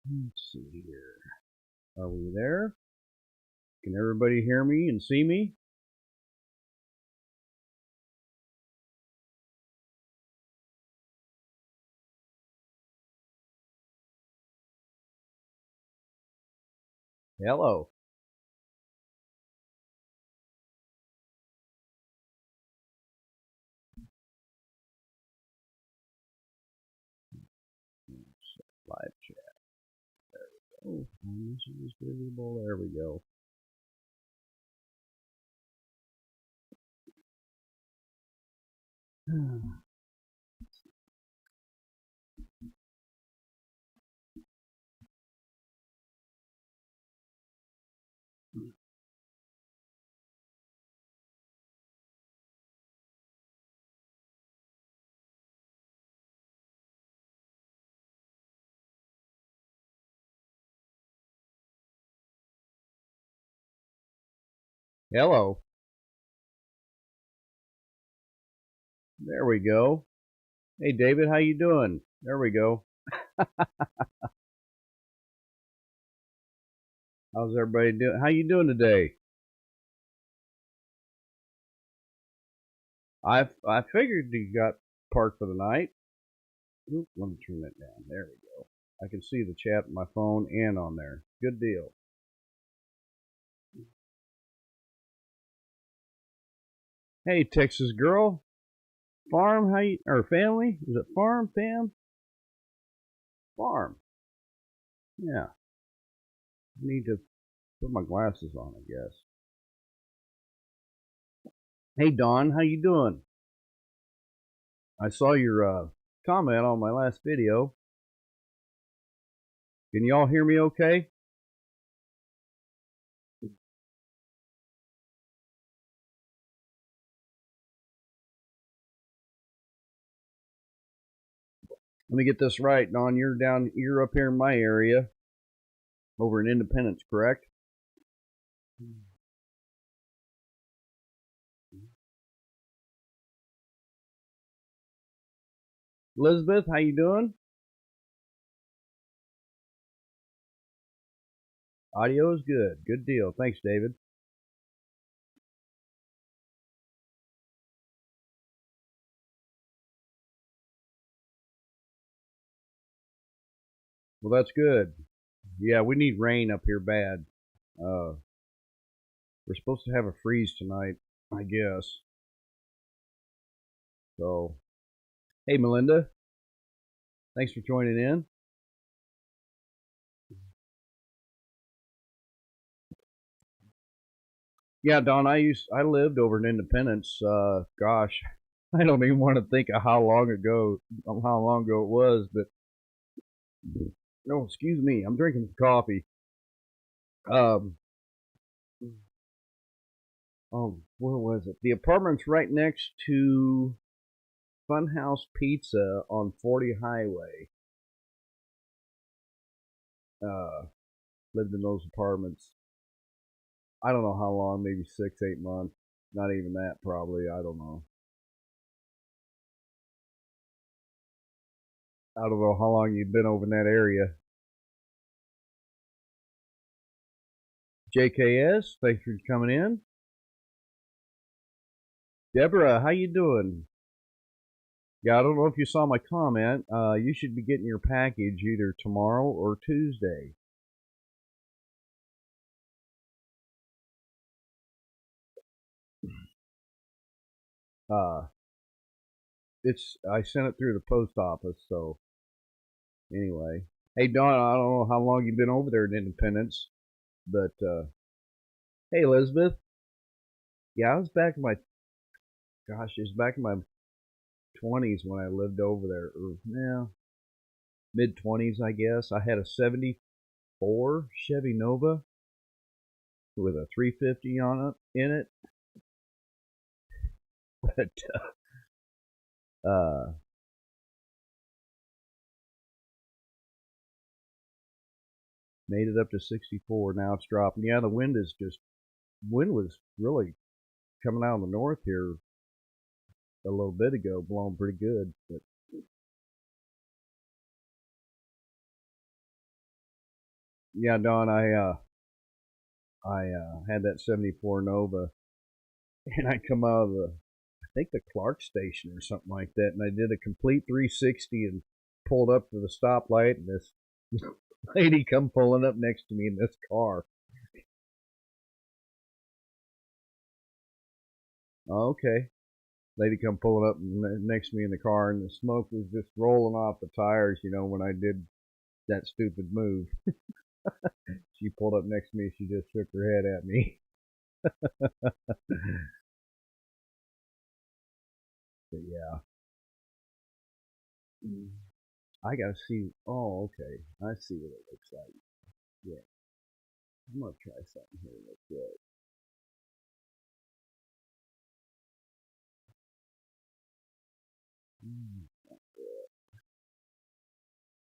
Let's see here. Are we there? Can everybody hear me and see me? Hello. Live chat. Oh, this is visible. There we go. Hello. There we go. Hey, David, how you doing? There we go. How's everybody doing? How you doing today? I figured you got parked for the night. Oop, let me turn that down. There we go. I can see the chat on my phone and on there. Good deal. Hey, Texas girl. Farm, how you, or family? Is it farm, fam? Farm. Yeah. I need to put my glasses on, I guess. Hey, Don, how you doing? I saw your comment on my last video. Can y'all hear me okay? Let me get this right, Don. You're up here in my area, over in Independence, correct? Elizabeth, how you doing? Audio is good. Good deal. Thanks, David. Well, that's good. Yeah, we need rain up here bad. We're supposed to have a freeze tonight, I guess. So, hey, Melinda, thanks for joining in. Yeah, Don, I lived over in Independence. Gosh, I don't even want to think of how long ago it was. But no, excuse me, I'm drinking coffee. Um, oh, where was it? The apartment's right next to Funhouse Pizza on 40 Highway. Lived in those apartments. I don't know how long, maybe 6, 8 months. Not even that, probably. I don't know. I don't know how long you've been over in that area. JKS, thanks for coming in. Deborah, how you doing? Yeah, I don't know if you saw my comment. You should be getting your package either tomorrow or Tuesday. Uh, I sent it through the post office. So anyway, hey Don, I don't know how long you've been over there in Independence, but hey Elizabeth, yeah, I was back in my gosh, it was back in my 20s when I lived over there. Or, yeah, mid 20s, I guess. I had a '74 Chevy Nova with a 350 on it in it, but uh, made it up to 64. Now it's dropping. Yeah, the wind was really coming out of the north here a little bit ago, blowing pretty good. But Yeah, Don, I had that '74 Nova, and I come out of I think the Clark station or something like that, and I did a complete 360 and pulled up to the stoplight, and this lady come pulling up next to me in this car. Oh, okay. Lady come pulling up next to me in the car, and the smoke was just rolling off the tires, when I did that stupid move. She pulled up next to me, she just shook her head at me. But yeah. I gotta see. Oh, okay. I see what it looks like. Yeah. I'm gonna try something here real quick.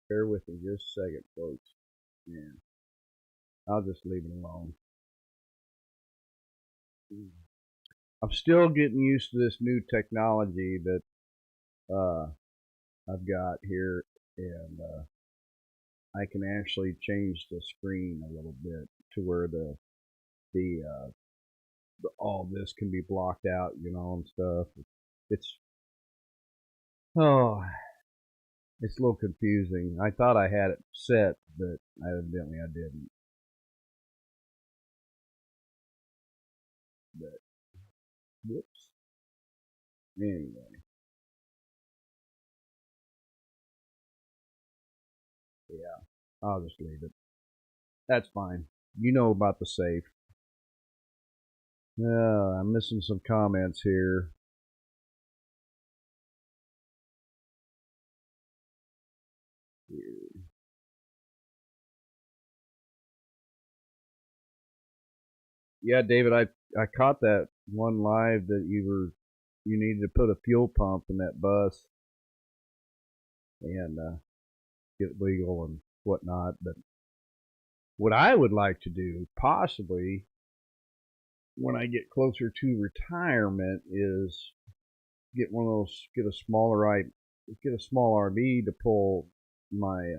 Bear with me just a second, folks. Yeah. I'll just leave it alone. I'm still getting used to this new technology that uh, I've got here, and I can actually change the screen a little bit to where the all this can be blocked out, and stuff. It's oh, it's a little confusing. I thought I had it set, but evidently I didn't. But whoops. Anyway, yeah, I'll just leave it. That's fine. You know about the safe. I'm missing some comments here. Yeah, David, I caught that one live that you needed to put a fuel pump in that bus and get legal and whatnot. But what I would like to do, possibly when I get closer to retirement, is get one of those, get a small RV to pull my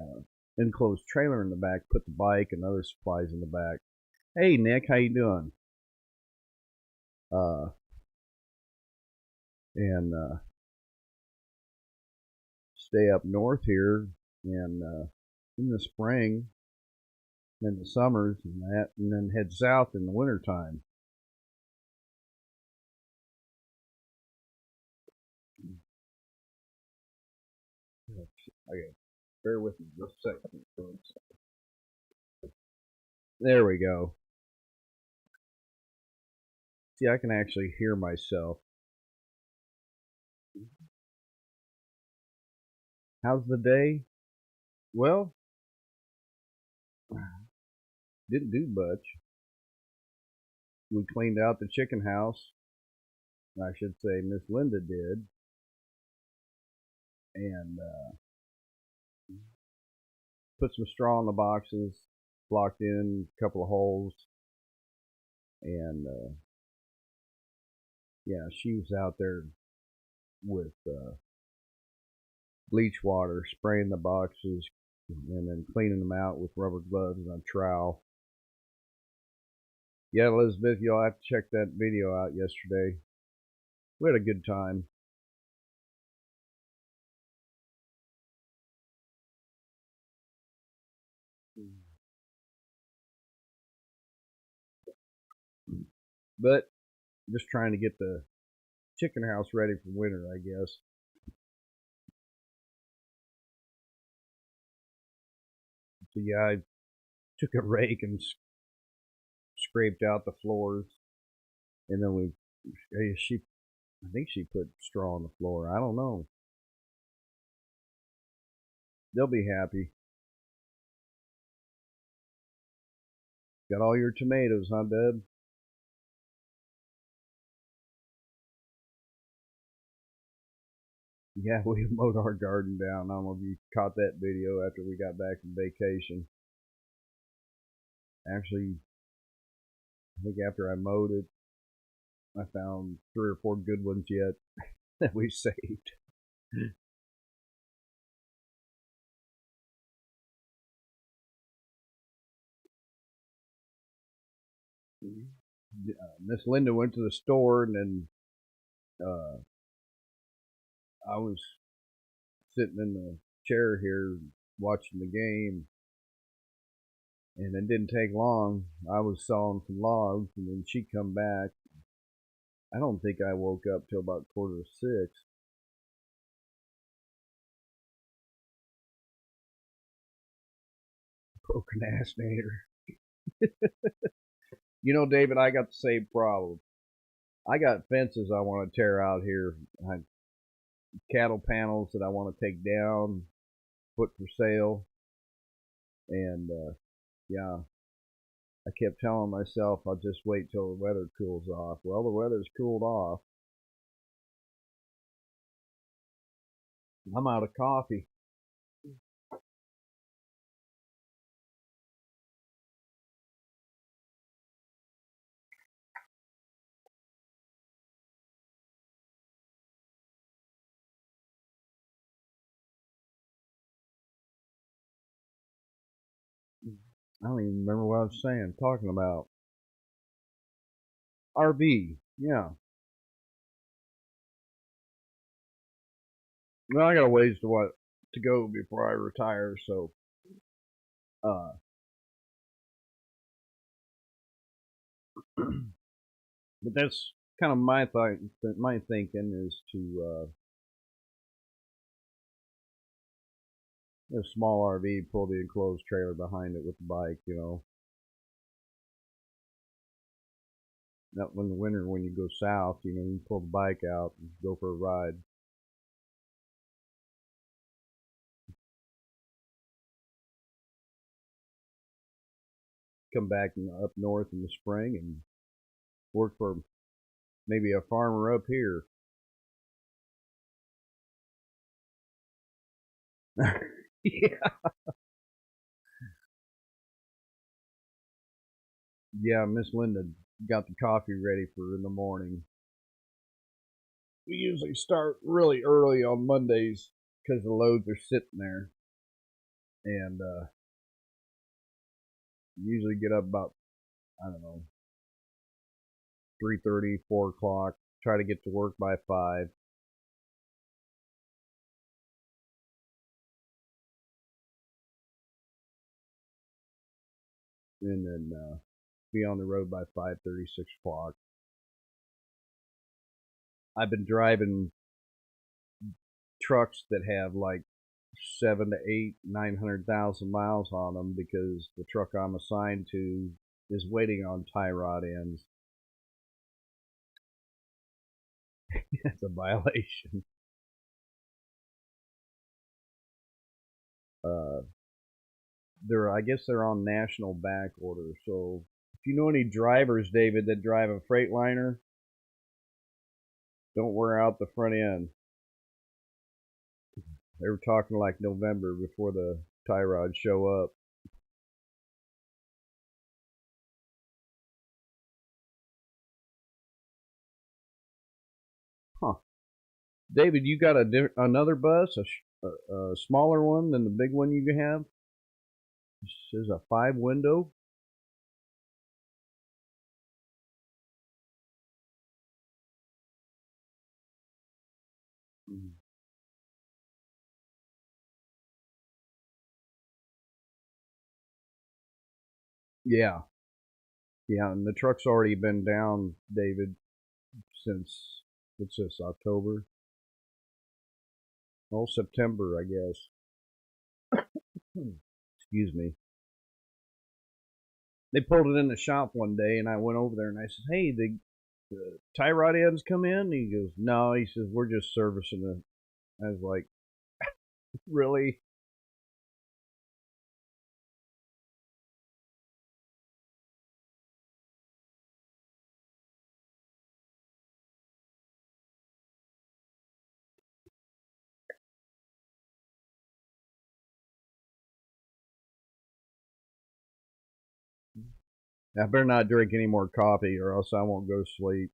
enclosed trailer in the back, put the bike and other supplies in the back. Hey Nick, how you doing? Uh, and stay up north here and in the spring and the summers and that, and then head south in the wintertime. Okay, bear with me just a second, folks. There we go. See, I can actually hear myself. How's the day? Well, didn't do much. We cleaned out the chicken house. I should say Miss Linda did, and put some straw in the boxes, blocked in a couple of holes, and yeah, she was out there with bleach water, spraying the boxes, and then cleaning them out with rubber gloves and a trowel. Yeah, Elizabeth, you'll have to check that video out yesterday. We had a good time. But just trying to get the chicken house ready for winter, I guess. So yeah, I took a rake and scraped out the floors, and then I think she put straw on the floor. I don't know. They'll be happy. Got all your tomatoes, huh, Deb? Yeah, we mowed our garden down. I don't know if you caught that video after we got back from vacation. Actually, I think after I mowed it, I found 3 or 4 good ones yet that we saved. Miss Linda went to the store, and then I was sitting in the chair here watching the game, and it didn't take long. I was sawing some logs, and then she come back. I don't think I woke up till about 5:45. Procrastinator. You know, David, I got the same problem. I got fences I want to tear out here. I cattle panels that I want to take down, put for sale, and yeah, I kept telling myself I'll just wait till the weather cools off. Well, the weather's cooled off. I'm out of coffee. I don't even remember what I was saying. Talking about RV. Yeah. Well, I got a ways to go before I retire, so uh, but that's kind of my thought. My thinking is to a small RV, pull the enclosed trailer behind it with the bike. Not in the winter when you go south. You pull the bike out and go for a ride. Come back up north in the spring and work for maybe a farmer up here. Yeah, yeah. Miss Linda got the coffee ready for in the morning. We usually start really early on Mondays because the loads are sitting there, and usually get up about, I don't know, 3:30, 4 o'clock. Try to get to work by 5, and then be on the road by 5:30, 6 o'clock. I've been driving trucks that have like 7 to 8, 900,000 miles on them because the truck I'm assigned to is waiting on tie rod ends. That's a violation. Uh, I guess they're on national back order. So if you know any drivers, David, that drive a Freightliner, don't wear out the front end. They were talking like November before the tie rods show up. Huh. David, you got another bus, a smaller one than the big one you have? This is a 5 window. Mm. Yeah, yeah, and the truck's already been down, David, since what's this, October? Oh, September, I guess. Excuse me. They pulled it in the shop one day, and I went over there and I said, "Hey, the tie rod ends come in?" And he goes, "No," he says, "We're just servicing it." I was like, "Really?" I better not drink any more coffee, or else I won't go to sleep.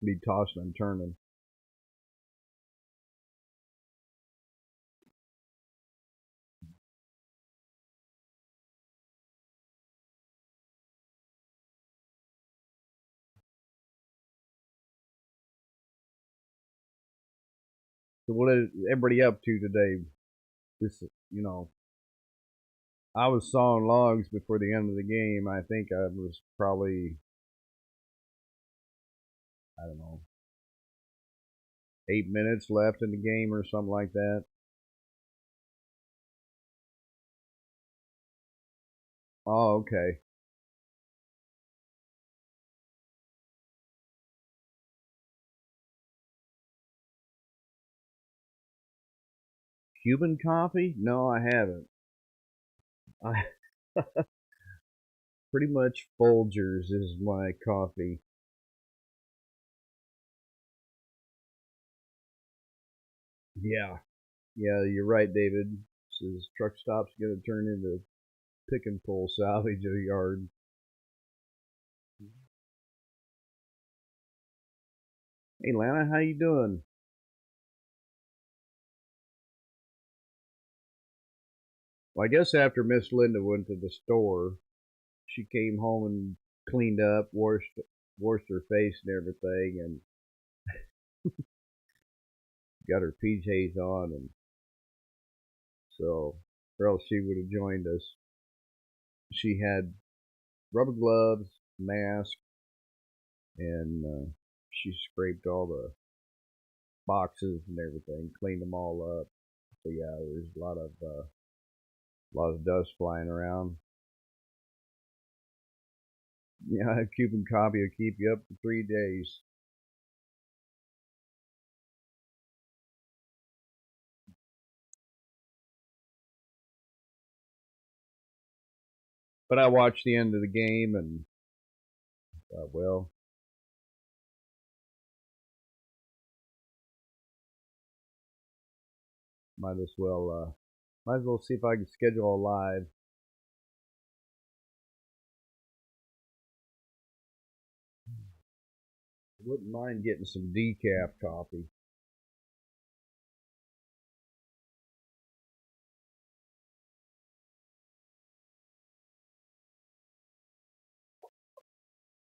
Be tossing and turning. So what is everybody up to today? This, I was sawing logs before the end of the game. I think I was probably, I don't know, 8 minutes left in the game or something like that. Oh, okay. Cuban coffee? No, I haven't. I pretty much Folgers is my coffee. Yeah, yeah, you're right, David. Says truck stop's gonna turn into pick and pull salvage of the yard. Hey, Lana, how you doing? Well, I guess after Miss Linda went to the store, she came home and cleaned up, washed her face and everything, and got her PJs on, and so, or else she would have joined us. She had rubber gloves, mask, and she scraped all the boxes and everything, cleaned them all up. So yeah, there's a lot of dust flying around. Yeah, a Cuban coffee will keep you up for 3 days. But I watched the end of the game and well, might as well see if I can schedule a live. Wouldn't mind getting some decaf coffee.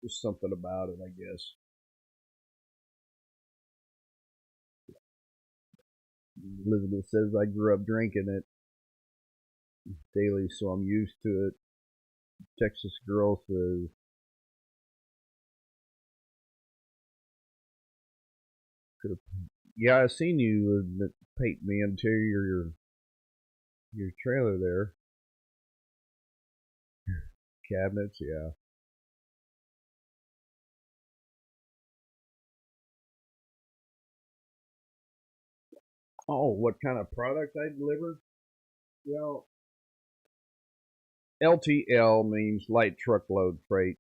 Just something about it, I guess. Elizabeth says I grew up drinking it daily, so I'm used to it. Texas girl says, could have, yeah, I seen you paint the interior your trailer there. Cabinets, yeah. Oh, what kind of product I deliver? Well, LTL means light truckload freight,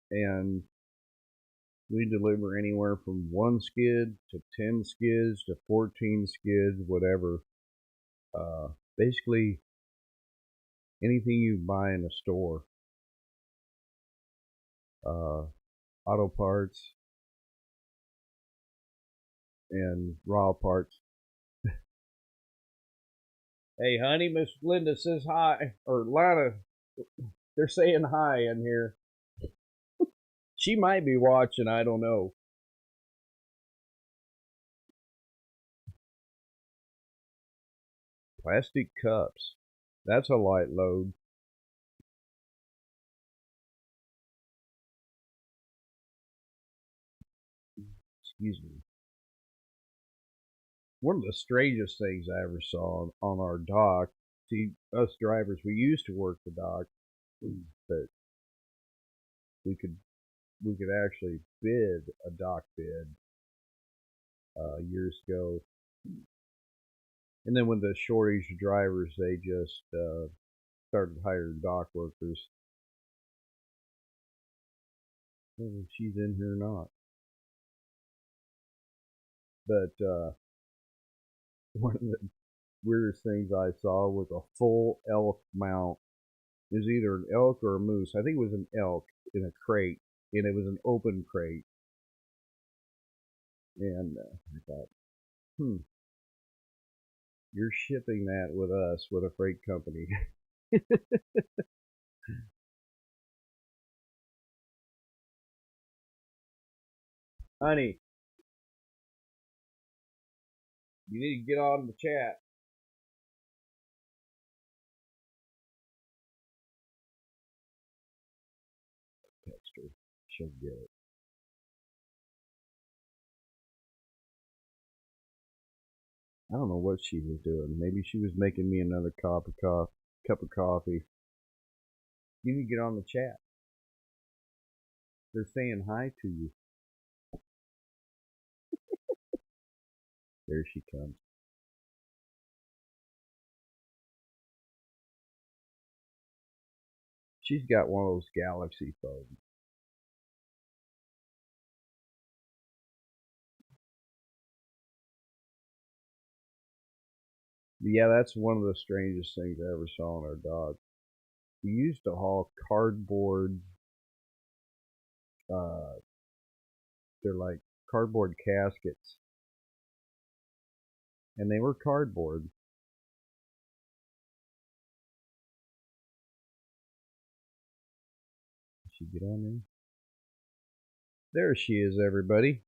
and we deliver anywhere from 1 skid to 10 skids to 14 skids, whatever. Basically, anything you buy in a store, uh, auto parts and raw parts. Hey, honey, Miss Linda says hi, or Lana. They're saying hi in here. She might be watching. I don't know. Plastic cups. That's a light load. Excuse me. One of the strangest things I ever saw on our dock. See, us drivers, we used to work the dock, but we could actually bid a dock bid years ago. And then when the shortage of drivers, they just started hiring dock workers. I don't know if she's in here or not. But one of the weirdest things I saw was a full elk mount. It was either an elk or a moose. I think it was an elk in a crate, and it was an open crate. And I thought, hmm, you're shipping that with us, with a freight company. Honey, You need to get on the chat. Text her. She'll get it. I don't know what she was doing. Maybe she was making me another cup of coffee. You need to get on the chat. They're saying hi to you. There she comes. She's got one of those Galaxy phones. Yeah, that's one of the strangest things I ever saw in our dog. We used to haul cardboard. They're like cardboard caskets, and they were cardboard. Did she get on there? There she is, everybody.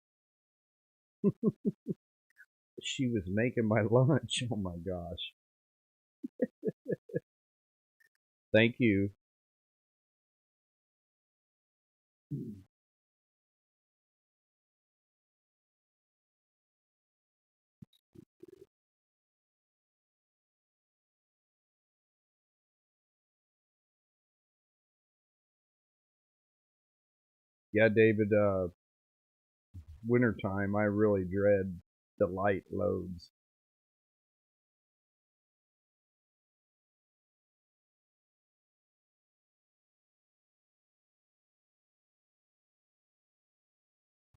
She was making my lunch. Oh my gosh. Thank you. Yeah, David, wintertime, I really dread the light loads.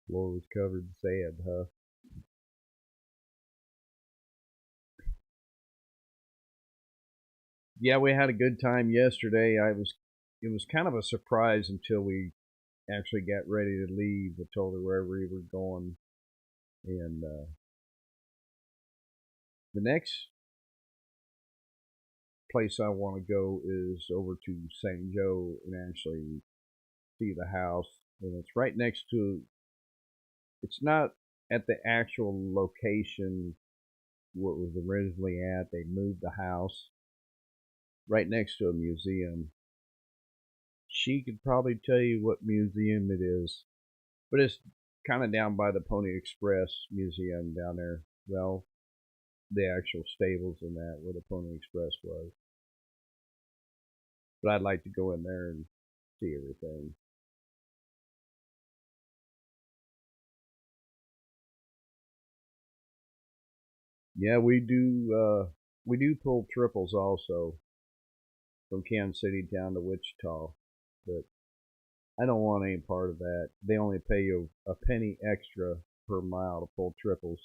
Floor was covered in sand, huh? Yeah, we had a good time yesterday. It was kind of a surprise until we actually got ready to leave. I told her wherever we were going, and the next place I want to go is over to St. Joe and actually see the house. And it's right next to. It's not at the actual location where it was originally at. They moved the house right next to a museum. She could probably tell you what museum it is, but it's kind of down by the Pony Express Museum down there. Well, the actual stables and that where the Pony Express was. But I'd like to go in there and see everything. Yeah, we do pull triples also from Kansas City down to Wichita, but I don't want any part of that. They only pay you a penny extra per mile to pull triples.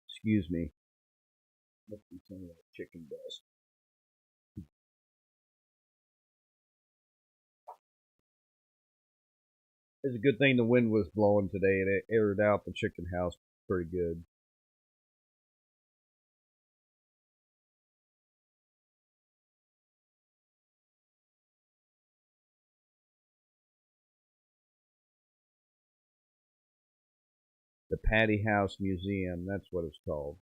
Excuse me. Must be some of that chicken dust. It's a good thing the wind was blowing today and it aired out the chicken house pretty good. The Patty House Museum, that's what it's called.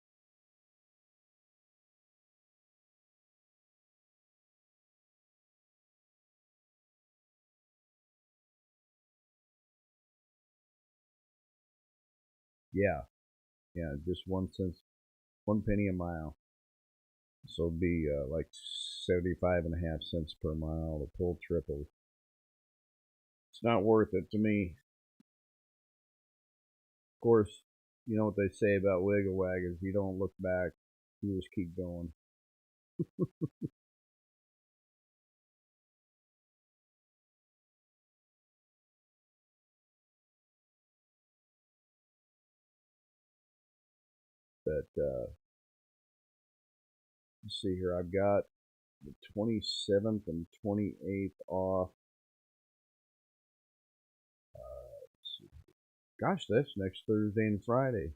Yeah, yeah, just 1 cent, 1 penny a mile. So it'd be like 75.5 cents per mile to pull triples. It's not worth it to me. Of course, you know what they say about wiggle wagons. You don't look back. You just keep going. But let's see here. I've got the 27th and 28th off. Gosh, that's next Thursday and Friday.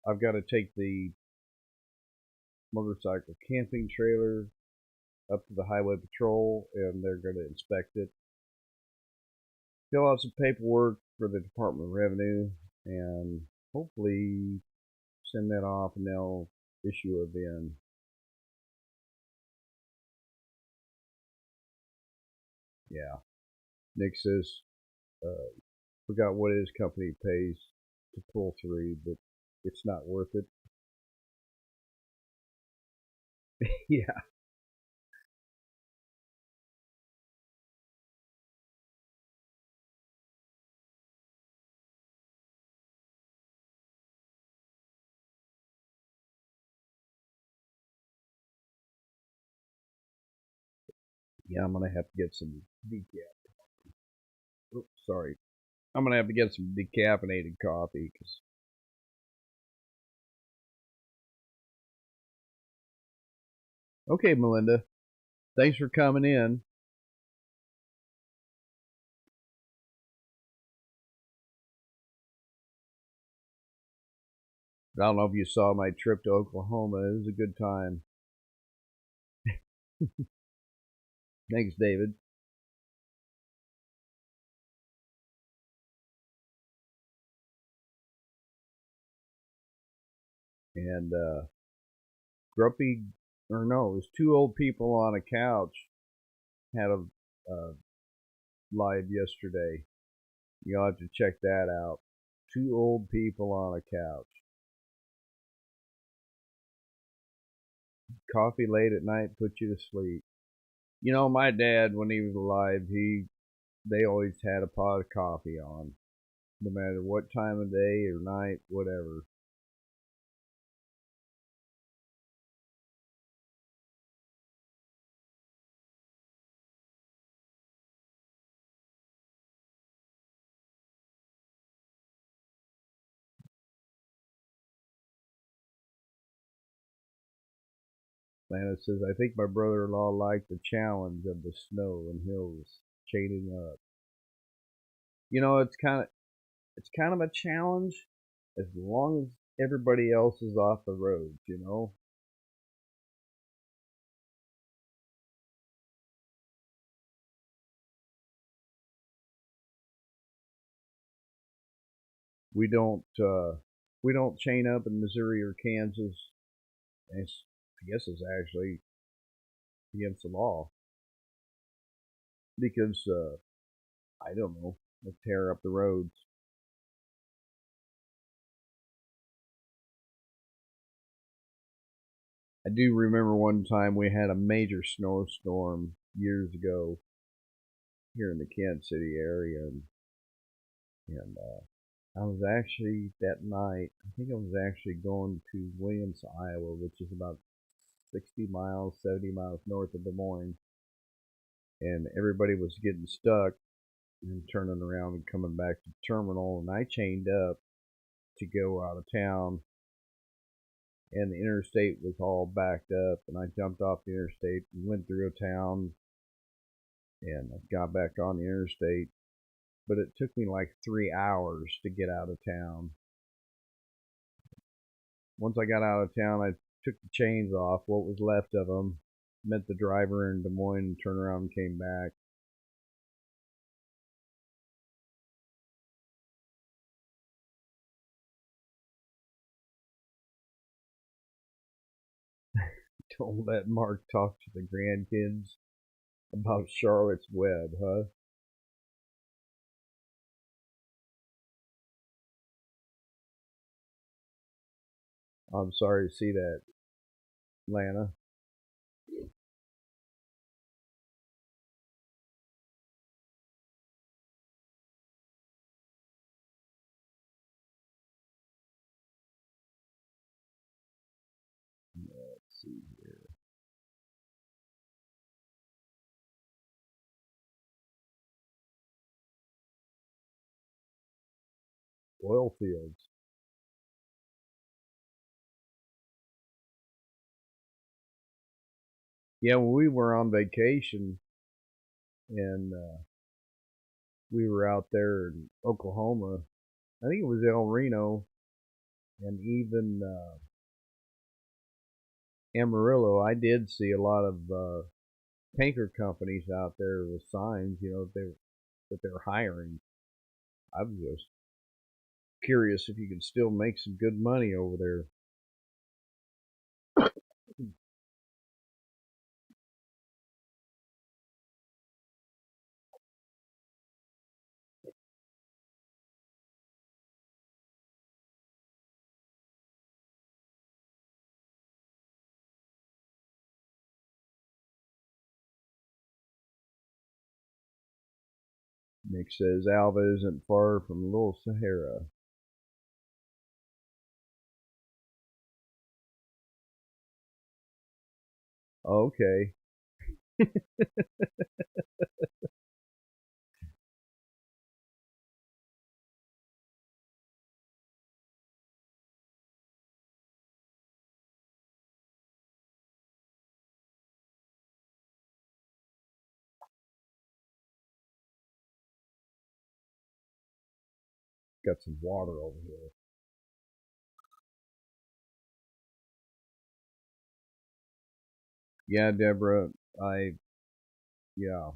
I've got to take the motorcycle camping trailer up to the highway patrol, and they're going to inspect it, fill out some paperwork for the Department of Revenue, and hopefully send that off, and they'll issue a VIN. Yeah. Nick says, forgot what his company pays to pull 3, but it's not worth it. Yeah. Yeah, I'm gonna have to get some decaf. Oops, sorry. I'm gonna have to get some decaffeinated coffee. Okay, Melinda. Thanks for coming in. I don't know if you saw my trip to Oklahoma. It was a good time. Thanks, David. And Grumpy, or no, it was 2 old people on a couch had a live yesterday. You'll have to check that out. 2 old people on a couch. Coffee late at night puts you to sleep. You know, my dad, when he was alive, they always had a pot of coffee on, no matter what time of day or night, whatever. Lana says, I think my brother-in-law liked the challenge of the snow and hills chaining up. You know, it's kind of a challenge as long as everybody else is off the roads, you know. We don't we don't chain up in Missouri or Kansas. I guess it's actually against the law because I don't know, they tear up the roads. I do remember one time we had a major snowstorm years ago here in the Kansas City area, and I was actually that night. I think I was actually going to Williams, Iowa, which is about 60 miles, 70 miles north of Des Moines, and everybody was getting stuck and turning around and coming back to the terminal, and I chained up to go out of town, and the interstate was all backed up, and I jumped off the interstate and went through a town, and I got back on the interstate, but it took me like 3 hours to get out of town. Once I got out of town, I took the chains off, what was left of them, met the driver in Des Moines, and turned around and came back. Don't let Mark talk to the grandkids about Charlotte's Web, huh? I'm sorry to see that, Lana. Let's see here. Oil fields. Yeah, when we were on vacation and we were out there in Oklahoma, I think it was El Reno and even Amarillo, I did see a lot of tanker companies out there with signs, that they're hiring. I'm just curious if you can still make some good money over there. Nick says Alva isn't far from Little Sahara. Okay. Got some water over here. Yeah, Deborah. I yeah.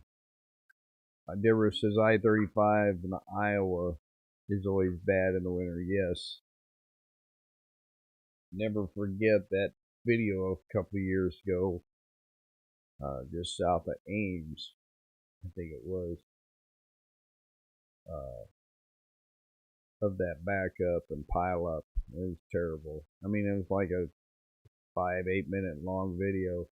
Deborah says I-35 in Iowa is always bad in the winter. Yes. Never forget that video a couple of years ago, just south of Ames, I think it was, uh, of that backup and pile up. It was terrible. I mean, it was like a 5-8 minute long video.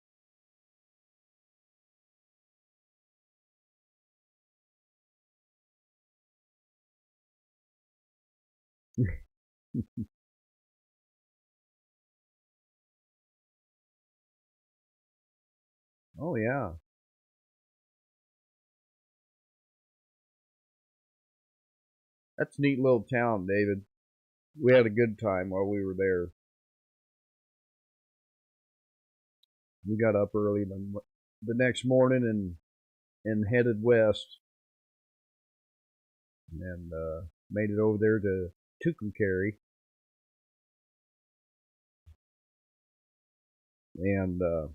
Oh yeah, that's a neat little town, David. We had a good time while we were there. We got up early the next morning and headed west and made it over there to Tucumcari and in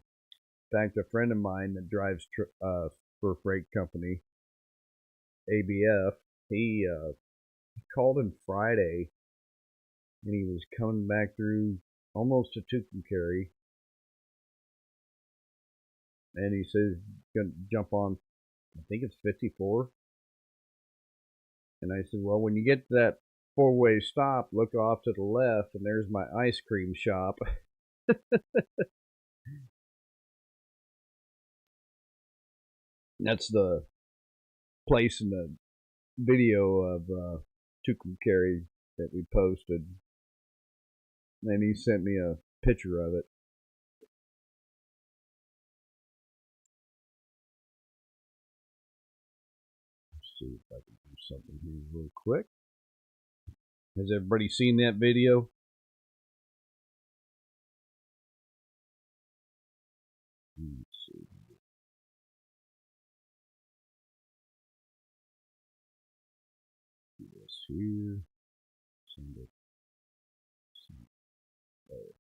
fact, a friend of mine that drives for a freight company, ABF, he called him Friday, and he was coming back through almost to Tucumcari, and he says gonna jump on, I think it's 54, and I said, well, when you get to that four-way stop, look off to the left, and there's my ice cream shop. That's the place in the video of Tucumcari that we posted, and he sent me a picture of it. Let's see if I can do something here real quick. Has everybody seen that video? Let's see. Do this here. Send it. Send it there.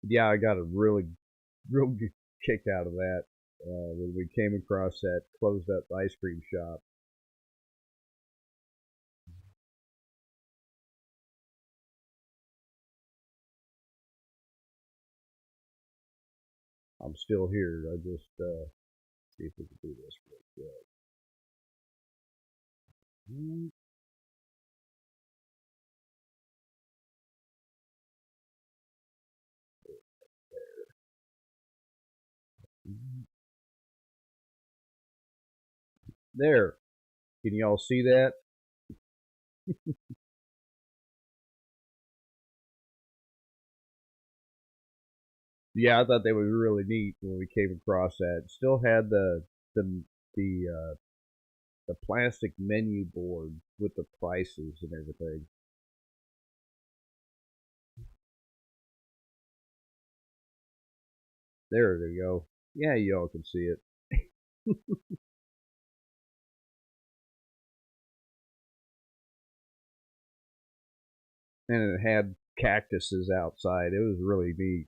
Yeah, I got a real good kick out of that when we came across that closed up ice cream shop. I'm still here. I just see if we can do this real quick. There. Can y'all see that? Yeah, I thought they were really neat when we came across that. Still had the the the plastic menu board with the prices and everything. There we go. Yeah, y'all can see it. And it had cactuses outside. It was really neat.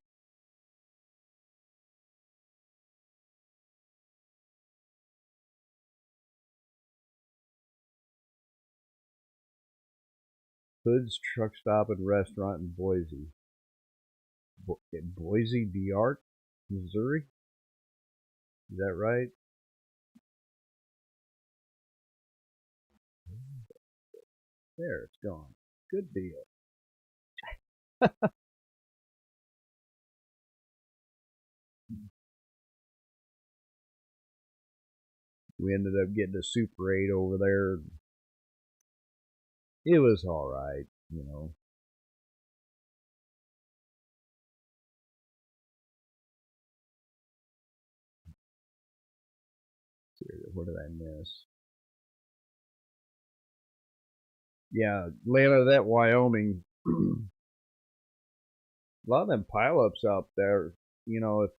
Hood's Truck Stop and Restaurant in Boise. Boise, D'Art, Missouri? Is that right? There, it's gone. Good deal. We ended up getting a Super 8 over there. It was all right, you know. What did I miss? Yeah, Atlanta, that Wyoming. A lot of them pileups out there, you know, if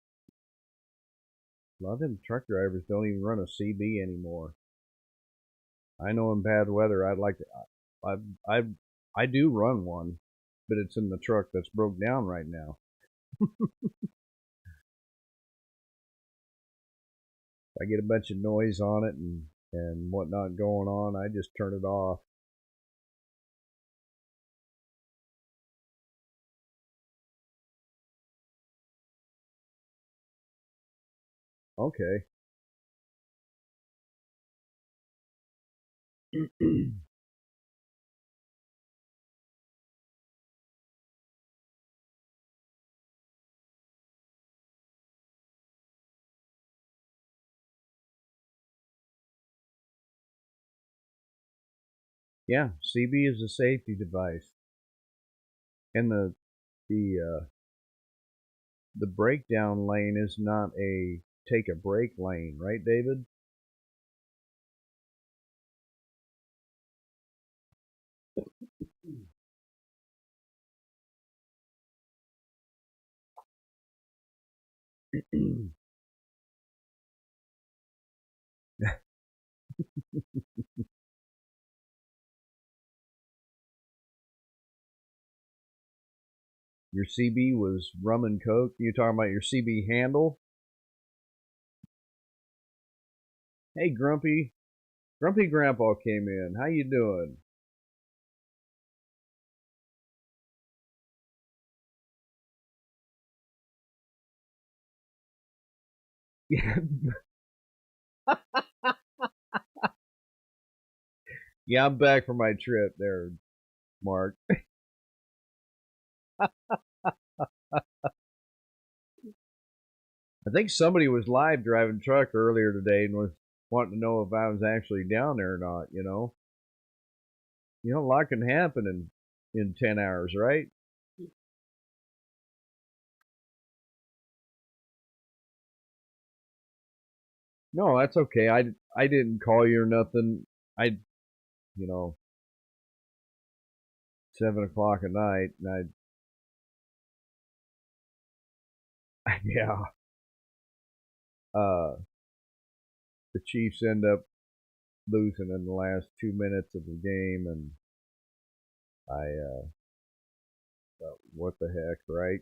a lot of them truck drivers don't even run a CB anymore. I know in bad weather, I'd like to. I I I do run one, but it's in the truck that's broke down right now. I get a bunch of noise on it and whatnot going on. I just turn it off. Okay. Yeah, CB is a safety device, and the breakdown lane is not a take a break lane, right, David? Your CB was rum and coke. You talking about your CB handle? Hey, Grumpy. Grumpy Grandpa came in. How you doing? Yeah, yeah, I'm back from my trip there, Mark. I think somebody was live driving truck earlier today and was wanting to know if I was actually down there or not. A lot can happen in 10 hours, right? No, that's okay. I didn't call you or nothing. I you know 7 o'clock at night, and yeah. Uh, the Chiefs end up losing in the last 2 minutes of the game, and I what the heck, right?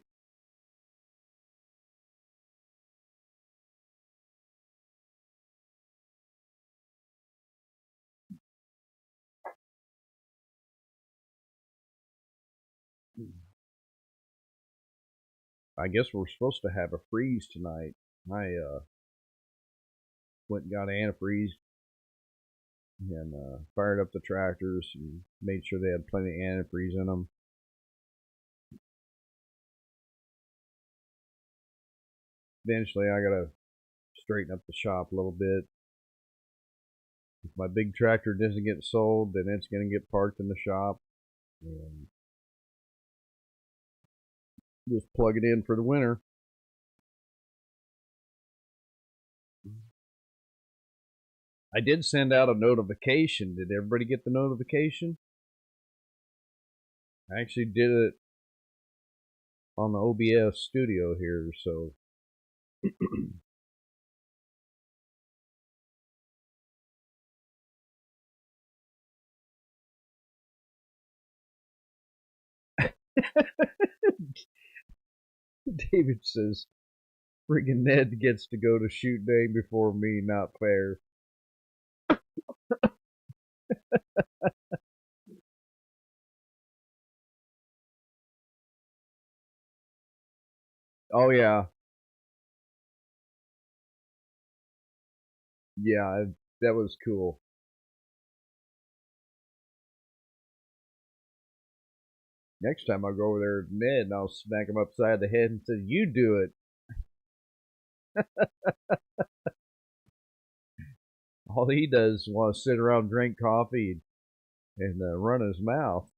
I guess we're supposed to have a freeze tonight. I went and got antifreeze and fired up the tractors and made sure they had plenty of antifreeze in them. Eventually, I gotta straighten up the shop a little bit. If my big tractor doesn't get sold, then it's gonna get parked in the shop and just plug it in for the winter. I did send out a notification. Did everybody get the notification? I actually did it on the OBS studio here, so David says, friggin' Ned gets to go to shoot day before me, not fair. Oh yeah, yeah, that was cool. Next time I'll go over there to Ned and I'll smack him upside the head and say, "You do it." All he does is want to sit around, drink coffee, and run his mouth.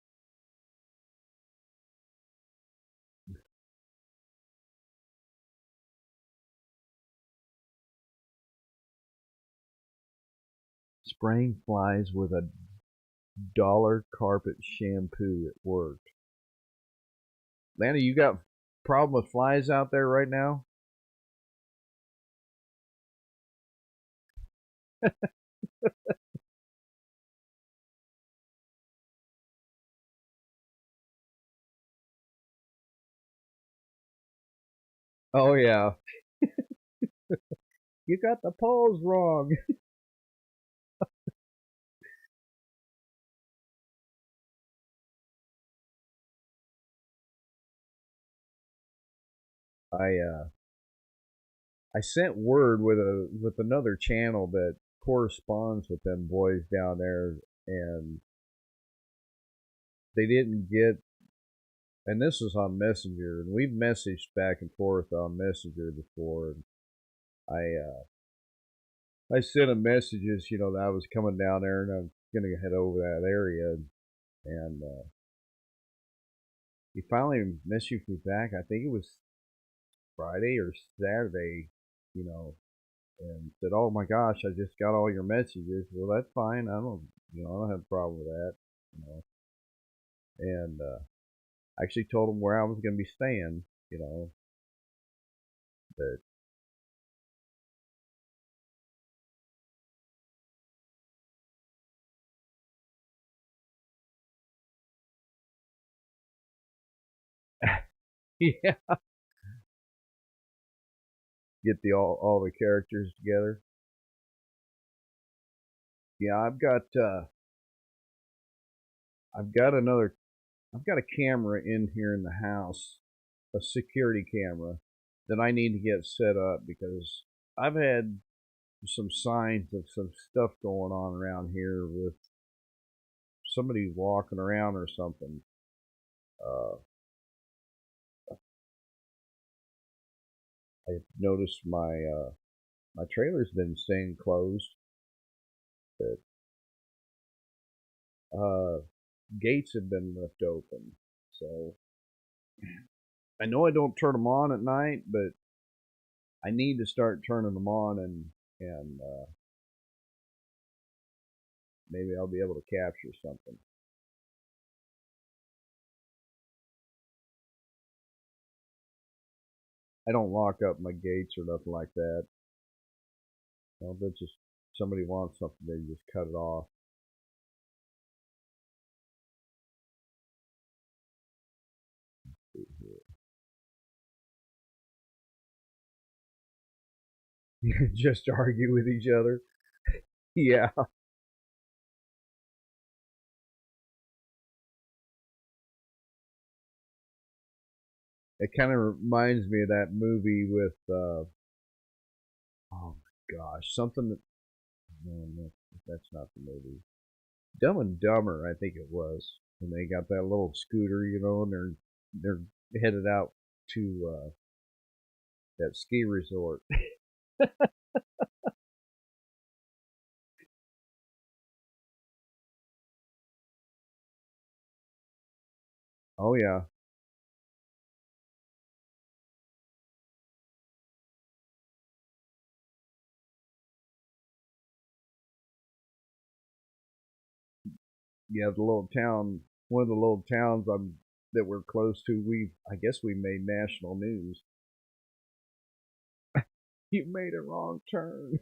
Spraying flies with a dollar carpet shampoo at work. Lana, you got problem with flies out there right now? Oh yeah, you got the poles wrong. I sent word with another channel that corresponds with them boys down there, and they didn't get. And this is on Messenger, and we've messaged back and forth on Messenger before. And I sent them messages, that I was coming down there and I'm gonna head over that area, and he finally messaged me back. I think it was Friday or Saturday, you know, and said, "Oh my gosh, I just got all your messages." Well, that's fine. I don't have a problem with that, you know. And I actually told him where I was going to be staying, you know. But yeah, get the all the characters together. Yeah, I've got another I've got a camera in here in the house, a security camera that I need to get set up because I've had some signs of some stuff going on around here with somebody walking around or something. Uh, I noticed my trailer's been staying closed, but uh, gates have been left open. So I know I don't turn them on at night, but I need to start turning them on, and maybe I'll be able to capture something. I don't lock up my gates or nothing like that. That's just somebody wants something, they just cut it off. Just argue with each other. Yeah, it kind of reminds me of that movie with oh my gosh, something that no, that's not the movie. Dumb and Dumber, I think it was, and they got that little scooter, and they're headed out to that ski resort. Oh yeah, yeah, the little town, one of the little towns that we're close to. I guess we made national news. You made a wrong turn.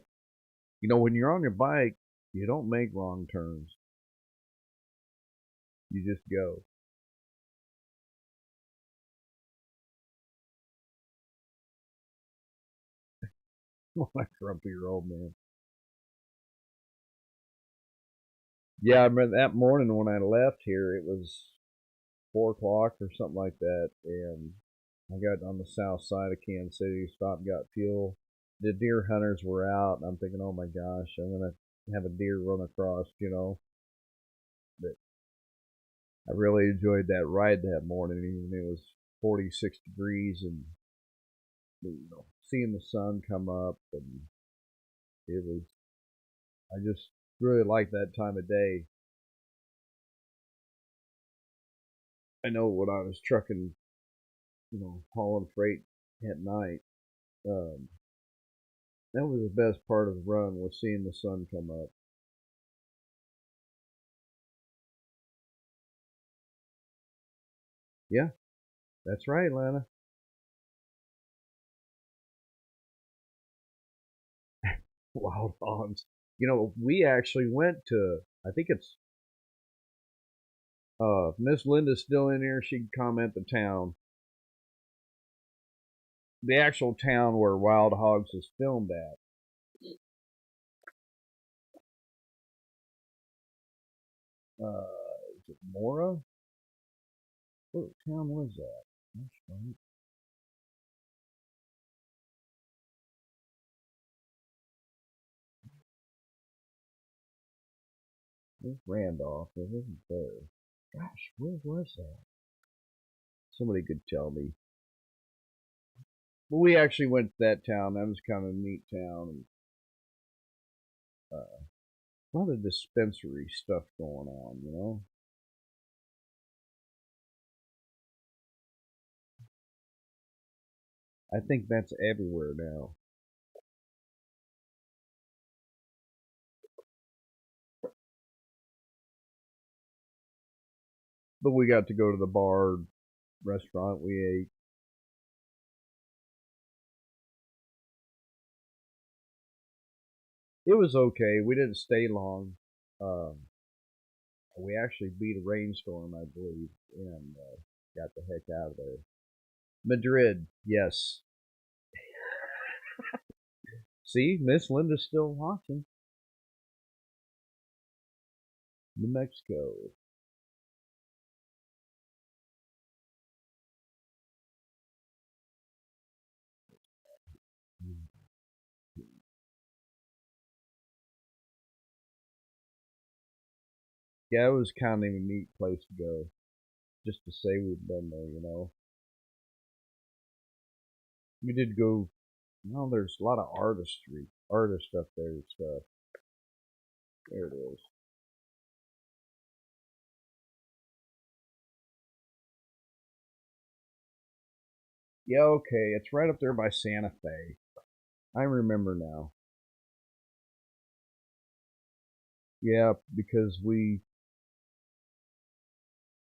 When you're on your bike, you don't make wrong turns. You just go. Like grumpy old man. Yeah, I remember that morning when I left here. It was 4 o'clock or something like that, and I got on the south side of Kansas City, stopped, got fuel. The deer hunters were out, and I'm thinking, oh my gosh, I'm gonna have a deer run across, But I really enjoyed that ride that morning. Even it was 46 degrees, and seeing the sun come up, and it was. I just really like that time of day. I know when I was trucking, hauling freight at night, um, that was the best part of the run was seeing the sun come up. Yeah, that's right, Lana. Wild hogs. We actually went to. I think it's Miss Linda's still in here. She'd comment the town, the actual town where Wild Hogs is filmed at. Is it Mora? What town was that? That's right. It was Randolph. It wasn't there. Gosh, where was that? Somebody could tell me. But we actually went to that town. That was kind of a neat town. And, a lot of dispensary stuff going on. I think that's everywhere now. But we got to go to the bar, restaurant. We ate. It was okay. We didn't stay long. Um, we actually beat a rainstorm, I believe, and got the heck out of there. Madrid, yes. See, Miss Linda's still watching. New Mexico. Yeah, it was kind of a neat place to go, just to say we'd been there. We did go. There's a lot of artist up there and stuff. There it is. Yeah, okay, it's right up there by Santa Fe. I remember now. Yeah, because we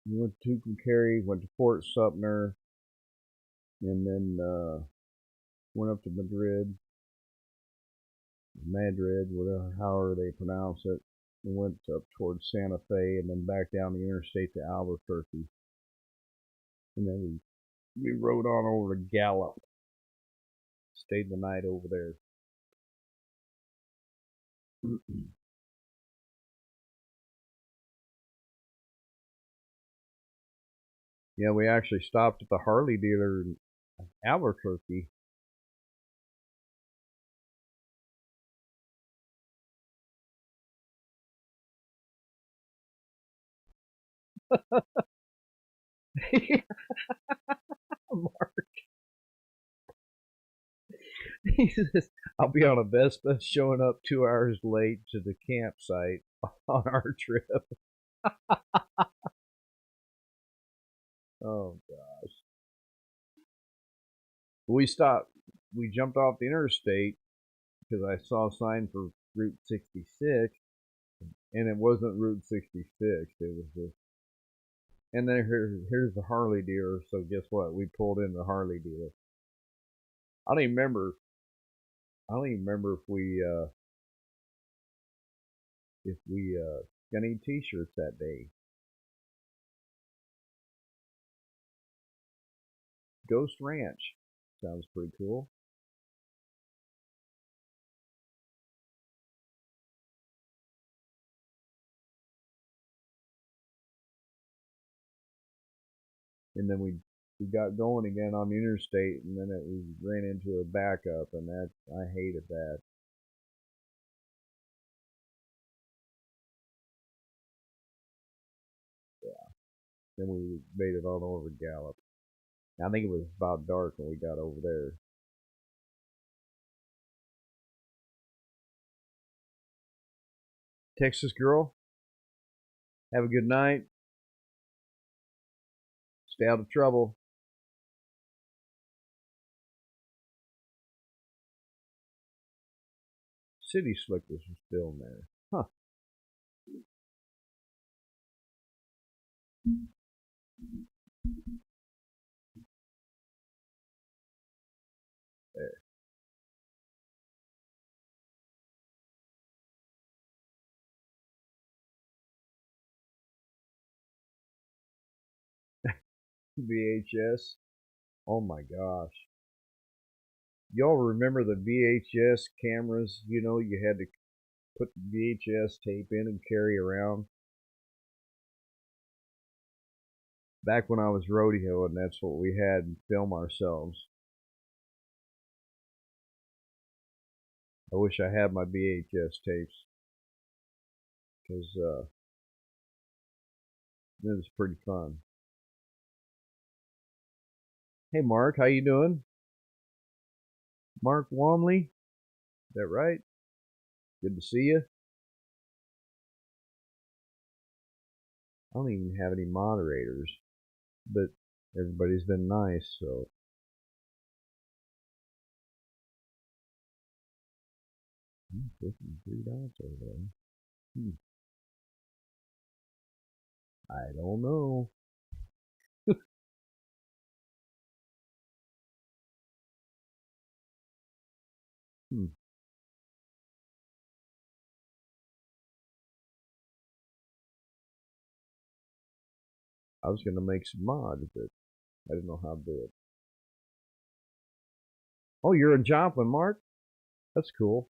went to Tucumcari, went to Fort Sumter, and then went up to Madrid, whatever, however they pronounce it. We went up towards Santa Fe, and then back down the interstate to Albuquerque, and then we rode on over to Gallup. Stayed the night over there. Yeah, we actually stopped at the Harley dealer in Albuquerque. Mark, he says, I'll be on a Vespa showing up 2 hours late to the campsite on our trip. Oh, gosh. We stopped. We jumped off the interstate because I saw a sign for Route 66, and it wasn't Route 66. It was just. And then here's the Harley dealer. So guess what? We pulled in the Harley dealer. I don't even remember. I don't even remember if we got any T-shirts that day. Ghost Ranch sounds pretty cool. And then we we got going again on the interstate, and then we ran into a backup, and that I hated that. Then we made it on over Gallup. I think it was about dark when we got over there. Texas girl, have a good night. Stay out of trouble. City Slickers are still in there. Huh. There. VHS. Oh my gosh. Y'all remember the VHS cameras? You know, you had to put the VHS tape in and carry around. Back when I was rodeoing, that's what we had and film ourselves. I wish I had my VHS tapes because it was pretty fun. Hey Mark, how you doing? Mark Womley, is that right? Good to see you. I don't even have any moderators, but everybody's been nice, so. Pushing 3 dots over there. I don't know. Hmm. I was gonna make some mods, but I didn't know how to do it. Oh, you're in Joplin, Mark? That's cool.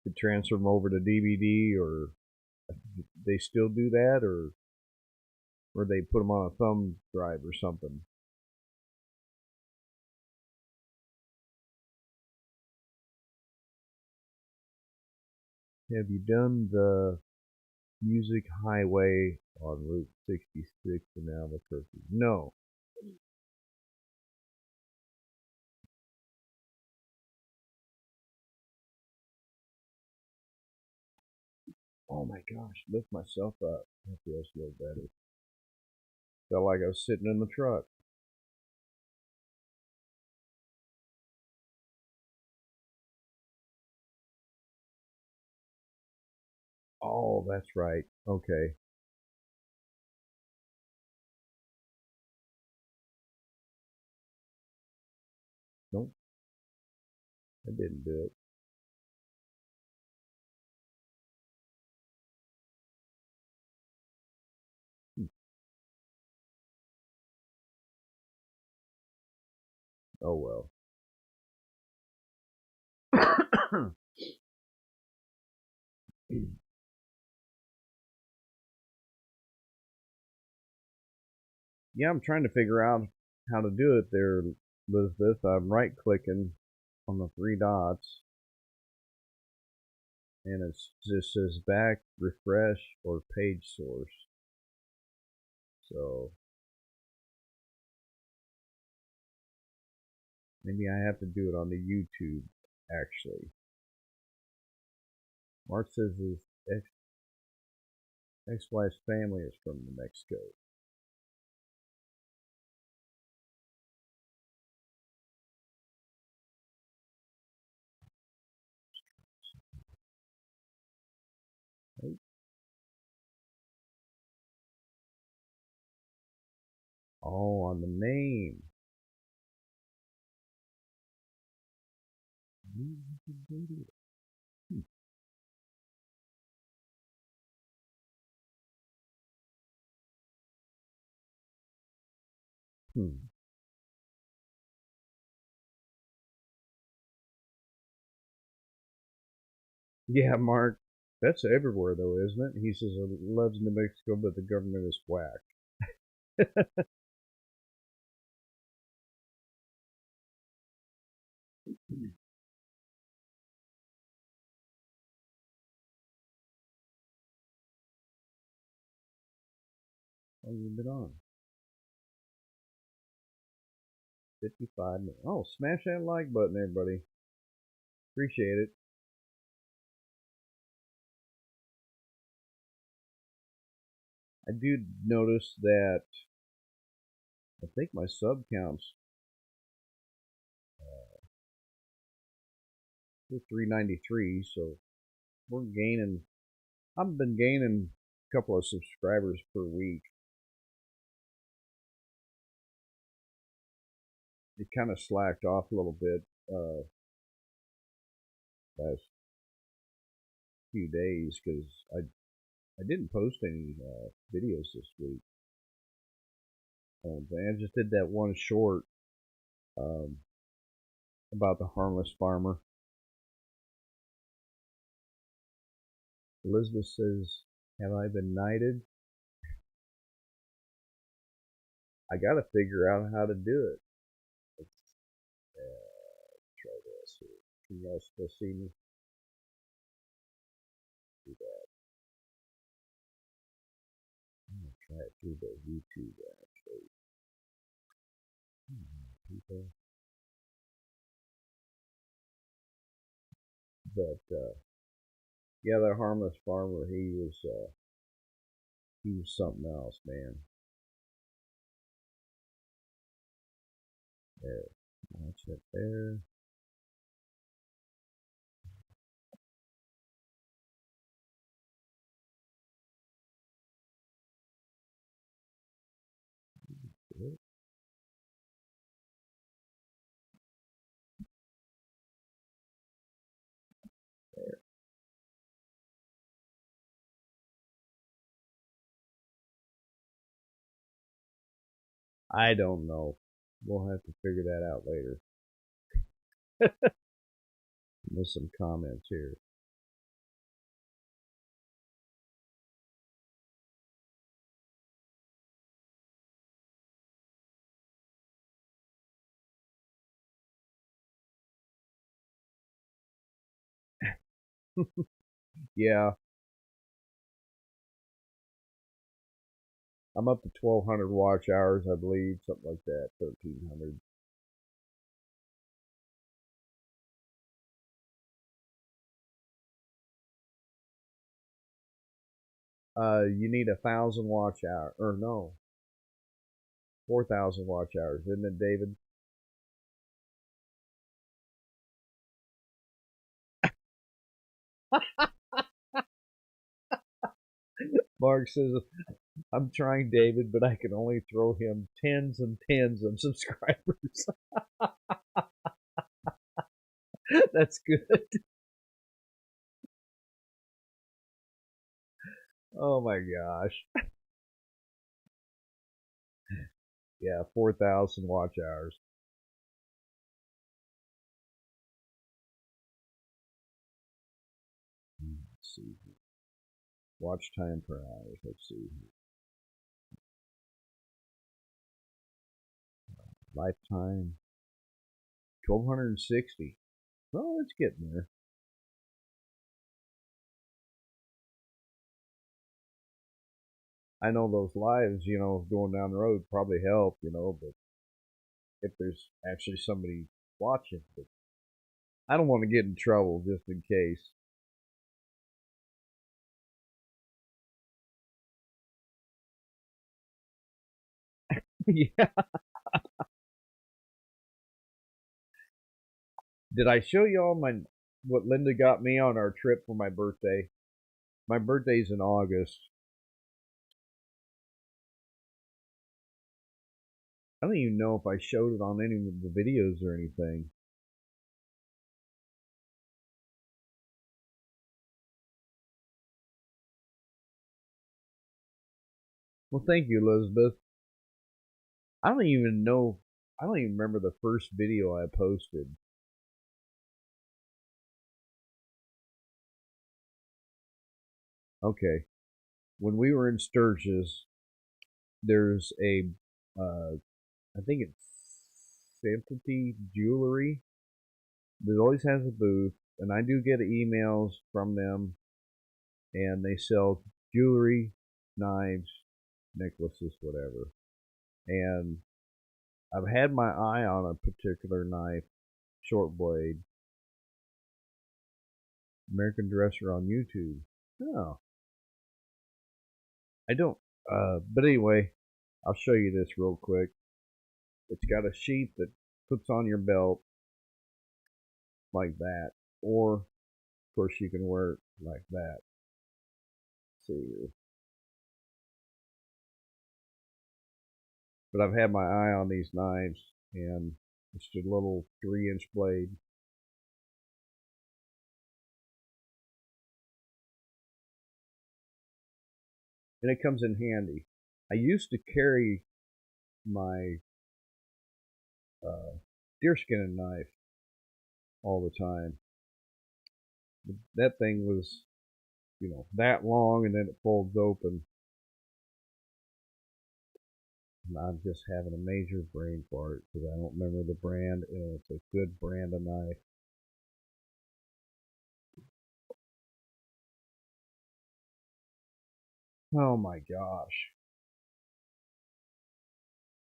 To transfer them over to DVD, or they still do that, or they put them on a thumb drive or something. Have you done the Music Highway on Route 66 in Albuquerque? No. Oh my gosh, lift myself up. That feels a little better. Felt like I was sitting in the truck. Oh, that's right. Okay. Nope, I didn't do it. Hmm. Oh well. Yeah, I'm trying to figure out how to do it there, Elizabeth. I'm right clicking on the 3 dots, and it just says back, refresh, or page source. So maybe I have to do it on the YouTube actually. Mark says his ex-wife's family is from New Mexico. Right? Oh, on the name. Hmm. Hmm. Yeah, Mark. That's everywhere though, isn't it? He says he loves New Mexico, but the government is whack. How long have you been on? 55 minutes. Oh, smash that like button, everybody. Appreciate it. I do notice that I think my sub counts 393, so we're gaining. I've been gaining a couple of subscribers per week. It kind of slacked off a little bit last few days because I didn't post any videos this week. I just did that one short um, about the harmless farmer. Elizabeth says, "Have I been knighted?" I got to figure out how to do it. Let's try this. Can you guys still see me? Do that. I'm gonna try it through the YouTube actually. People, but yeah, that harmless farmer, he was something else, man. There, watch it there. There. I don't know. We'll have to figure that out later. There's some comments here. Yeah, I'm up to 1,200 watch hours, I believe, something like that, 1,300. You need 1,000 watch hours, or no, 4,000 watch hours, isn't it, David? Mark says, "I'm trying David, but I can only throw him tens and tens of subscribers." That's good. Oh my gosh. Yeah, 4,000 watch hours. Let's see. Watch time per hour. Let's see. Lifetime 1,260. Well, it's getting there. I know those lives, going down the road probably help, but if there's actually somebody watching, but I don't want to get in trouble just in case. Yeah. Did I show y'all what Linda got me on our trip for my birthday? My birthday's in August. I don't even know if I showed it on any of the videos or anything. Well, thank you, Elizabeth. I don't even know. I don't even remember the first video I posted. Okay. When we were in Sturgis, there's a, I think it's Sympathy Jewelry that always has a booth, and I do get emails from them, and they sell jewelry, knives, necklaces, whatever. And I've had my eye on a particular knife, short blade, American Dresser on YouTube. Oh, I don't. But anyway, I'll show you this real quick. It's got a sheath that puts on your belt like that, or of course you can wear it like that. Let's see here. But I've had my eye on these knives, and it's just a little 3-inch blade. And it comes in handy. I used to carry my deerskin knife all the time. That thing was, that long, and then it folds open. And I'm just having a major brain fart because I don't remember the brand, and it's a good brand of knife. Oh my gosh.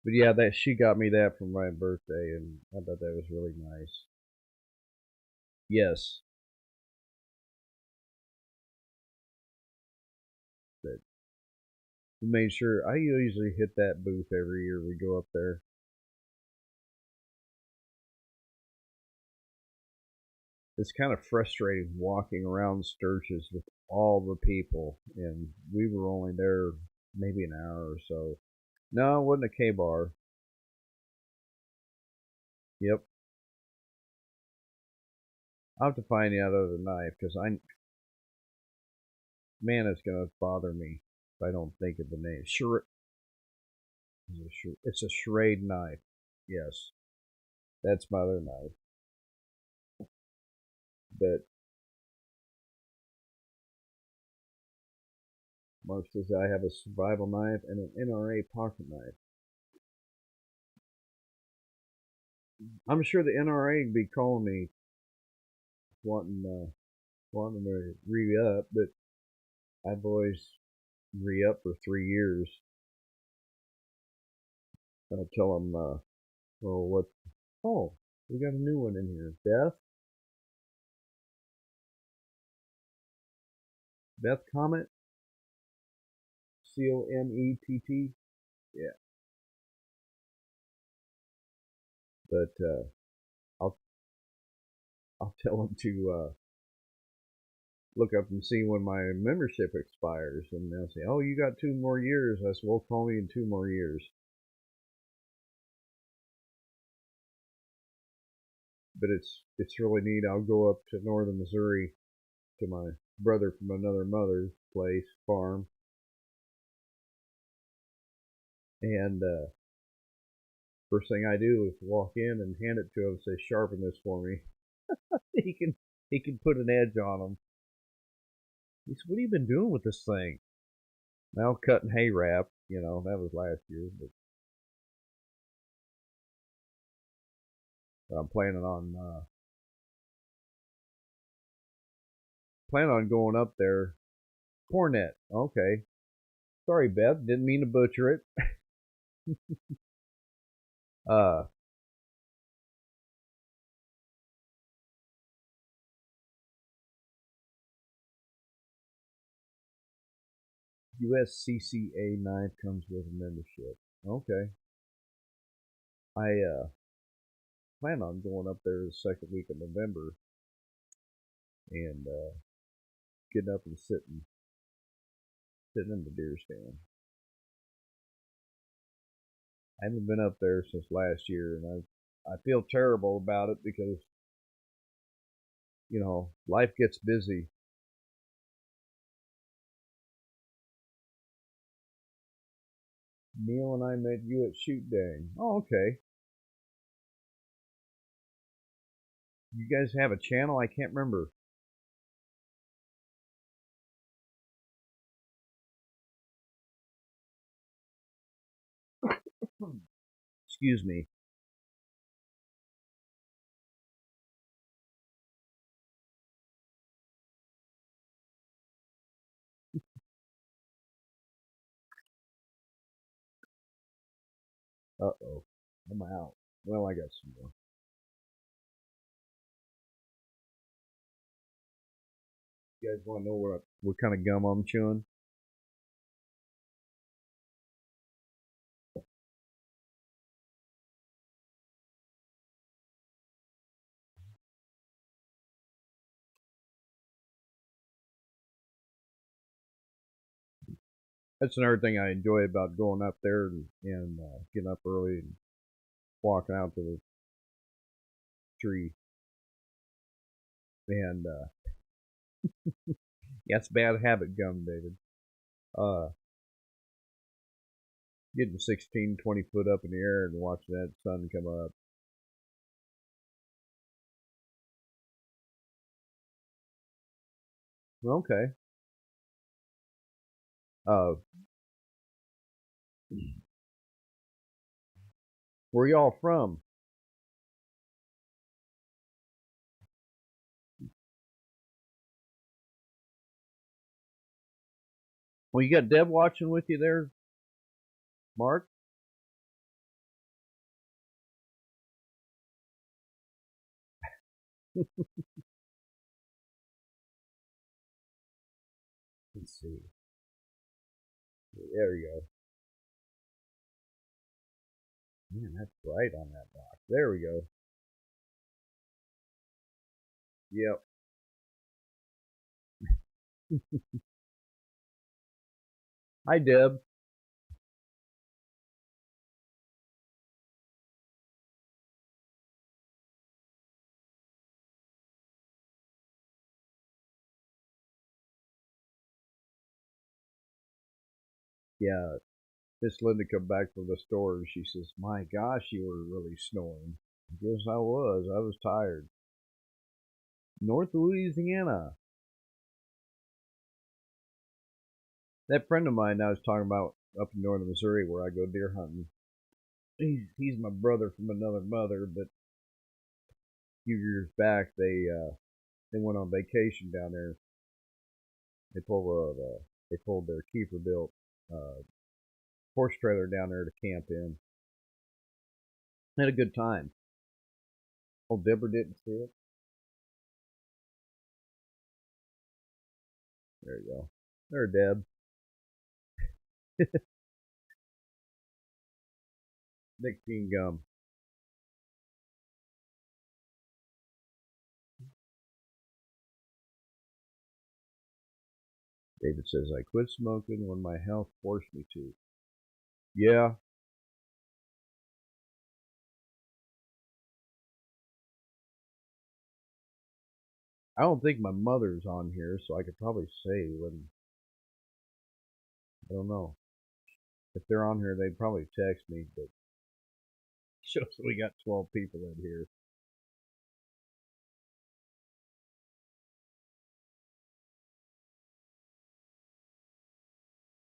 But yeah, that she got me that for my birthday, and I thought that was really nice. Yes, but we made sure. I usually hit that booth every year we go up there. It's kind of frustrating walking around Sturgis with all the people, and we were only there maybe an hour or so. No, it wasn't a K bar. Yep, I'll have to find the other knife because man, it's gonna bother me if I don't think of the name. Sure, it's a Schrade knife. Yes, that's my other knife. But Mark says I have a survival knife and an NRA pocket knife. I'm sure the NRA would be calling me wanting wanting to re up, but I've always re up for 3 years. I'll tell them, well, what? Oh, we got a new one in here. Beth Comet, Comett. Yeah, but I'll I'll tell them to look up and see when my membership expires, and they'll say, "Oh, you got 2 more years." I said, "Well, call me in 2 more years." But it's really neat. I'll go up to northern Missouri to my brother from another mother's place farm, and first thing I do is walk in and hand it to him and say, "Sharpen this for me." he can he can put an edge on them. He said, "What have you been doing with this thing?" Now cutting hay wrap. That was last year, but I'm planning on going up there. Cornet. Okay. Sorry, Beth. Didn't mean to butcher it. Uh, USCCA knife comes with a membership. Okay. I plan on going up there the second week of November and getting up and sitting in the deer stand. I haven't been up there since last year, and I feel terrible about it because life gets busy. Neil and I met you at Shoot Dang. Oh, okay. You guys have a channel? I can't remember. Excuse me. Uh-oh. I'm out. Well, I got some more. You guys want to know what kind of gum I'm chewing? That's another thing I enjoy about going up there and getting up early and walking out to the tree. And yeah, it's bad habit gum, David. Uh, Getting 16, 20 foot up in the air and watching that sun come up. Okay. Uh, where y'all from? Well, you got Deb watching with you there, Mark? Let's see. There you go. Man, that's bright on that box. There we go. Yep. Hi, Deb. Yeah, Miss Linda come back from the store and she says, "My gosh, you were really snoring." I guess I was. I was tired. North Louisiana. That friend of mine I was talking about up in northern Missouri where I go deer hunting. He's my brother from another mother, but a few years back they went on vacation down there. They pulled their keeper built uh, horse trailer down there to camp in. Had a good time. Oh, Deborah didn't see it. There you go. There, Deb. Nicotine gum. David says, I quit smoking when my health forced me to. Yeah, I don't think my mother's on here, so I could probably say when. I don't know. If they're on here, they'd probably text me, but shows we got 12 people in here.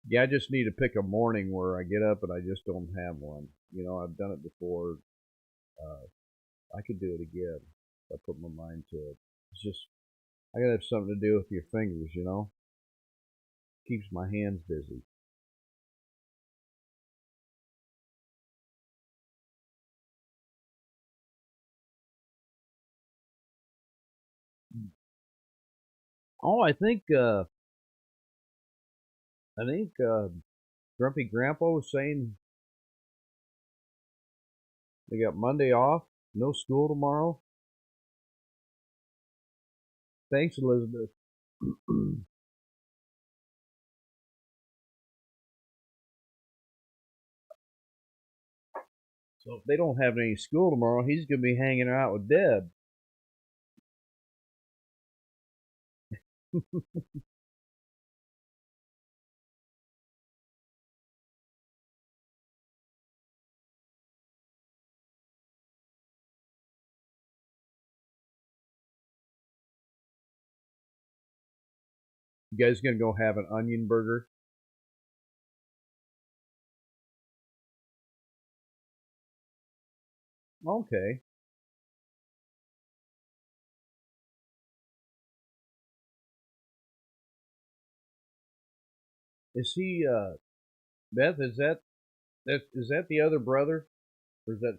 Yeah, I just need to pick a morning where I get up and I just don't have one. You know, I've done it before. Uh, I could do it again if I put my mind to it. It's just, I gotta have something to do with your fingers, you know? Keeps my hands busy. Oh, I think Grumpy Grandpa was saying they got Monday off, no school tomorrow. Thanks, Elizabeth. So if they don't have any school tomorrow, he's gonna be hanging out with Deb. You guys gonna go have an onion burger? Okay. Is he Beth? Is that the other brother, or is that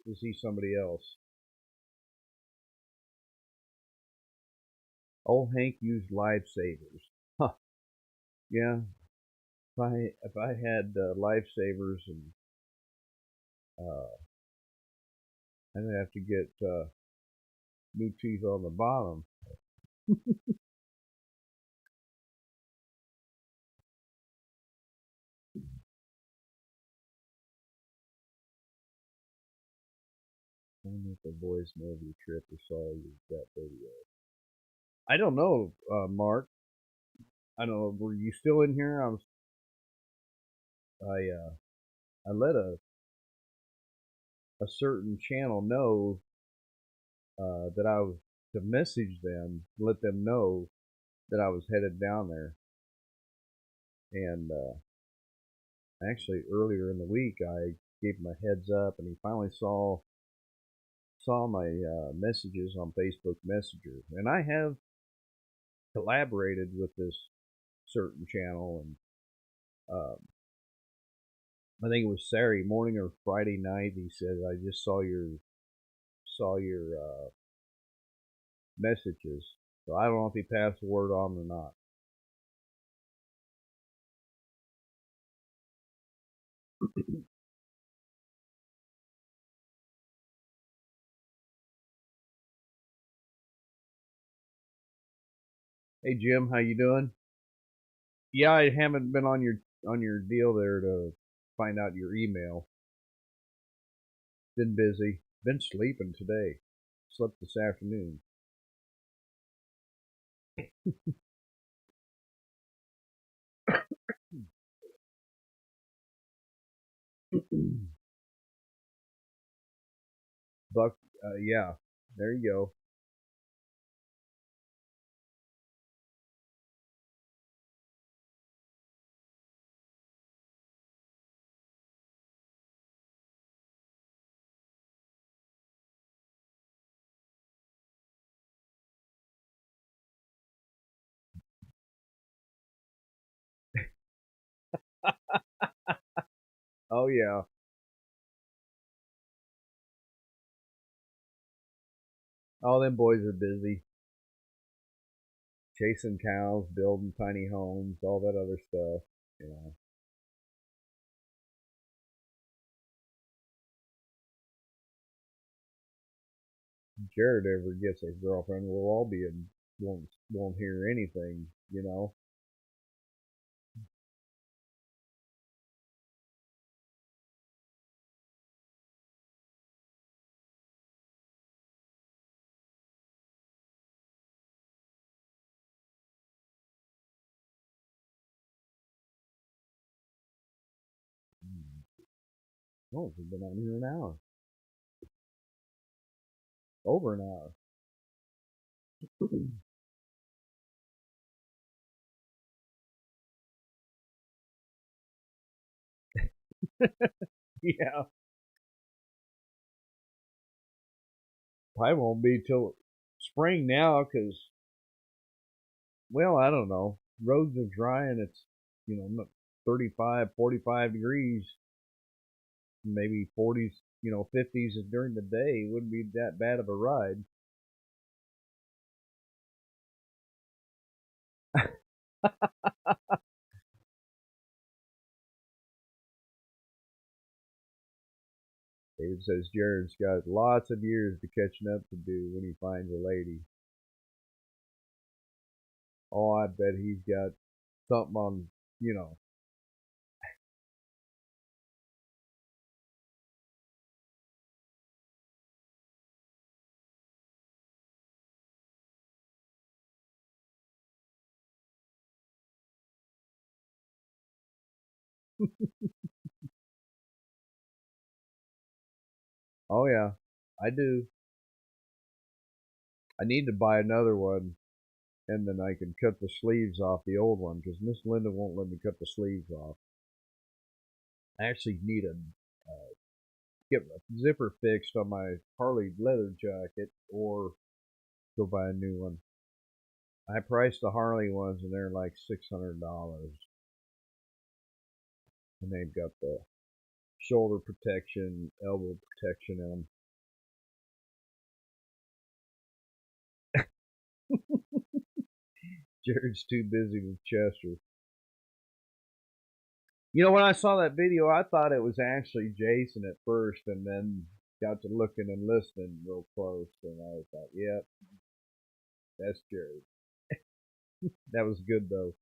is he somebody else? Old Hank used lifesavers. Huh. Yeah. If I had lifesavers and uh, I'd have to get new teeth on the bottom. I wonder if the boys know of your trip or saw that video. I don't know, Mark. I don't know. Were you still in here? I let a certain channel know that I was to message them, let them know that I was headed down there. And actually, earlier in the week, I gave him a heads up, and he finally saw my messages on Facebook Messenger. And I have collaborated with this certain channel, and I think it was Saturday morning or Friday night. He said, "I just saw your messages." So I don't know if he passed the word on or not. Hey Jim, how you doing? Yeah, I haven't been on your deal there to find out your email. Been busy. Been sleeping today. Slept this afternoon. Buck, yeah, there you go. Oh yeah. All them boys are busy chasing cows, building tiny homes, all that other stuff. You know, if Jared ever gets a girlfriend, we'll all be in. Won't hear anything. You know. Oh, we've been on here an hour, over an hour. Yeah, probably won't be till spring now, because well, I don't know. Roads are dry and it's, 35, 45 degrees, maybe 40s, 50s during the day. It wouldn't be that bad of a ride. David says Jared's got lots of years to catching up to do when he finds a lady. Oh, I bet he's got something on, you know. Oh, yeah, I do. I need to buy another one, and then I can cut the sleeves off the old one because Miss Linda won't let me cut the sleeves off. I actually need get a zipper fixed on my Harley leather jacket or go buy a new one. I priced the Harley ones and they're like $600. And they've got the shoulder protection, elbow protection in them. Jared's too busy with Chester. You know, when I saw that video, I thought it was actually Jason at first, and then got to looking and listening real close, and I thought, yeah, that's Jared. That was good though.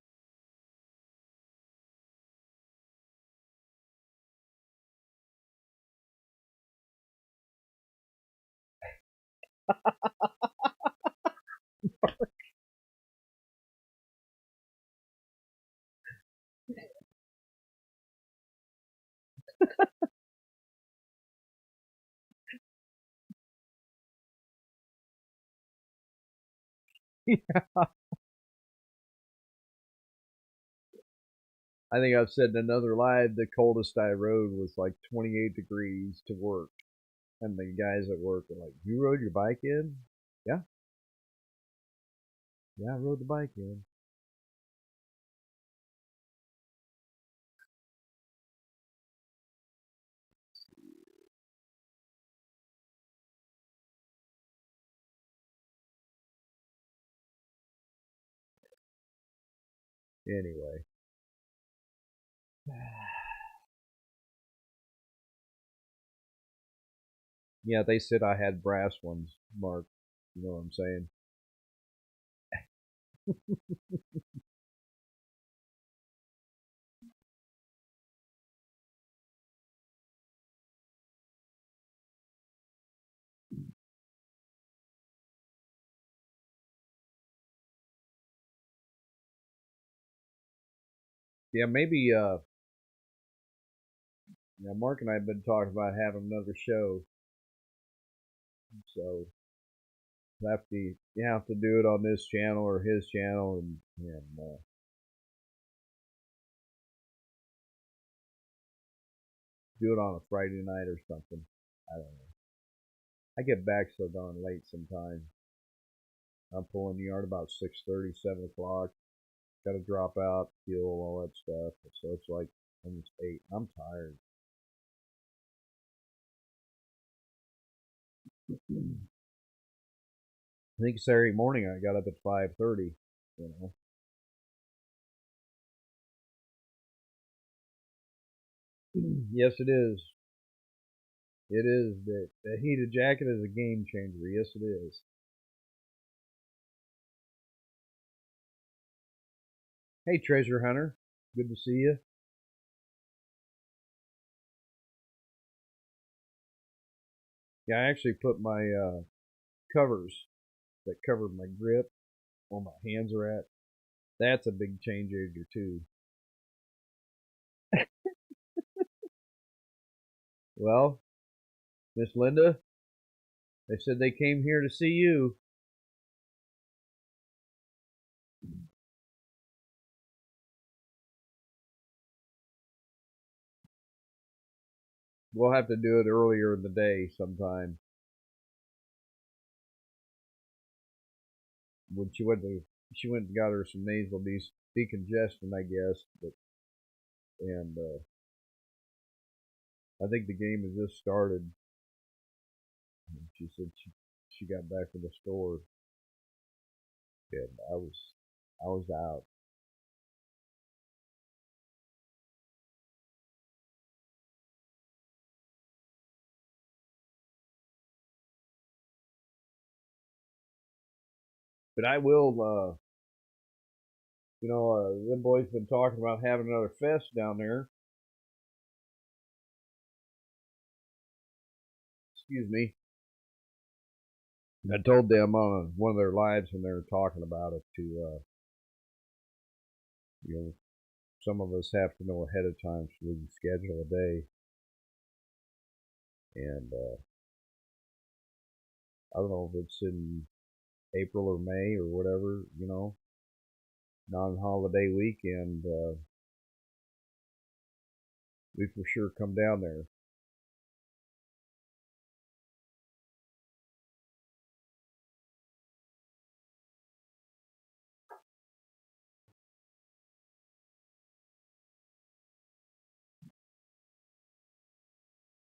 I think I've said in another live, the coldest I rode was like 28 degrees to work. And the guys at work are like, "You rode your bike in?" Yeah, yeah, I rode the bike in. Anyway. Yeah, they said I had brass ones, Mark. You know what I'm saying? Yeah, maybe yeah, Mark and I have been talking about having another show. So you have to do it on this channel or his channel and do it on a Friday night or something. I don't know. I get back so darn late sometimes. I'm pulling the yard about 6:30, 7 o'clock. Got to drop out, fuel, all that stuff. So it's like almost 8. I'm tired. I think Saturday morning I got up at 5:30. You know. Yes, it is. It is. The heated jacket is a game changer. Yes, it is. Hey, treasure hunter. Good to see you. Yeah, I actually put my covers that cover my grip where my hands are at. That's a big change changer too. Well, Miss Linda, they said they came here to see you. We'll have to do it earlier in the day sometime. When she went and got her some nasal decongestant, I guess. But and I think the game has just started. And she said she got back from the store and I was out. But I will. Them boys been talking about having another fest down there. Excuse me. I told them on one of their lives when they were talking about it to, you know, some of us have to know ahead of time so we can schedule a day. And I don't know if it's in April or May or whatever, non-holiday weekend. We for sure come down there.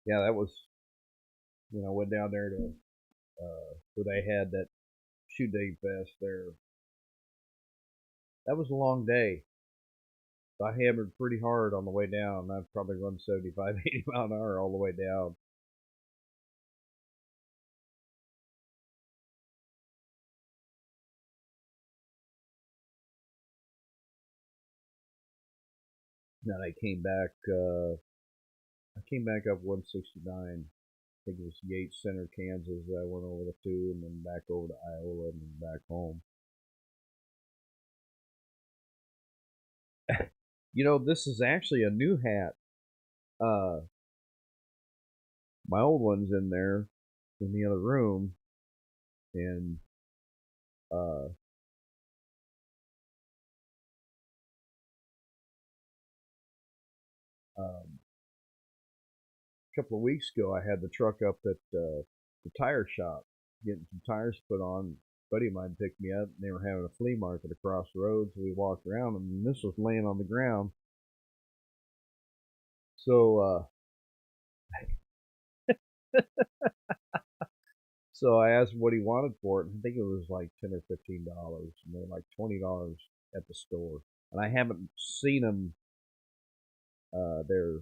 Yeah, that was, went down there to where they had that shoe day fest there. That was a long day. I hammered pretty hard on the way down. I'd probably run 75, 80 mile an hour all the way down. Then I came back. I came back up 169. I think it was Yates Center, Kansas. I went over the two, and then back over to Iowa, and then back home. This is actually a new hat. Uh, my old one's in there in the other room, and uh, a couple of weeks ago, I had the truck up at the tire shop getting some tires put on. A buddy of mine picked me up, and they were having a flea market across the road, so we walked around, and this was laying on the ground. So, so I asked him what he wanted for it, and I think it was like $10 or $15, and they're like $20 at the store. And I haven't seen them. They're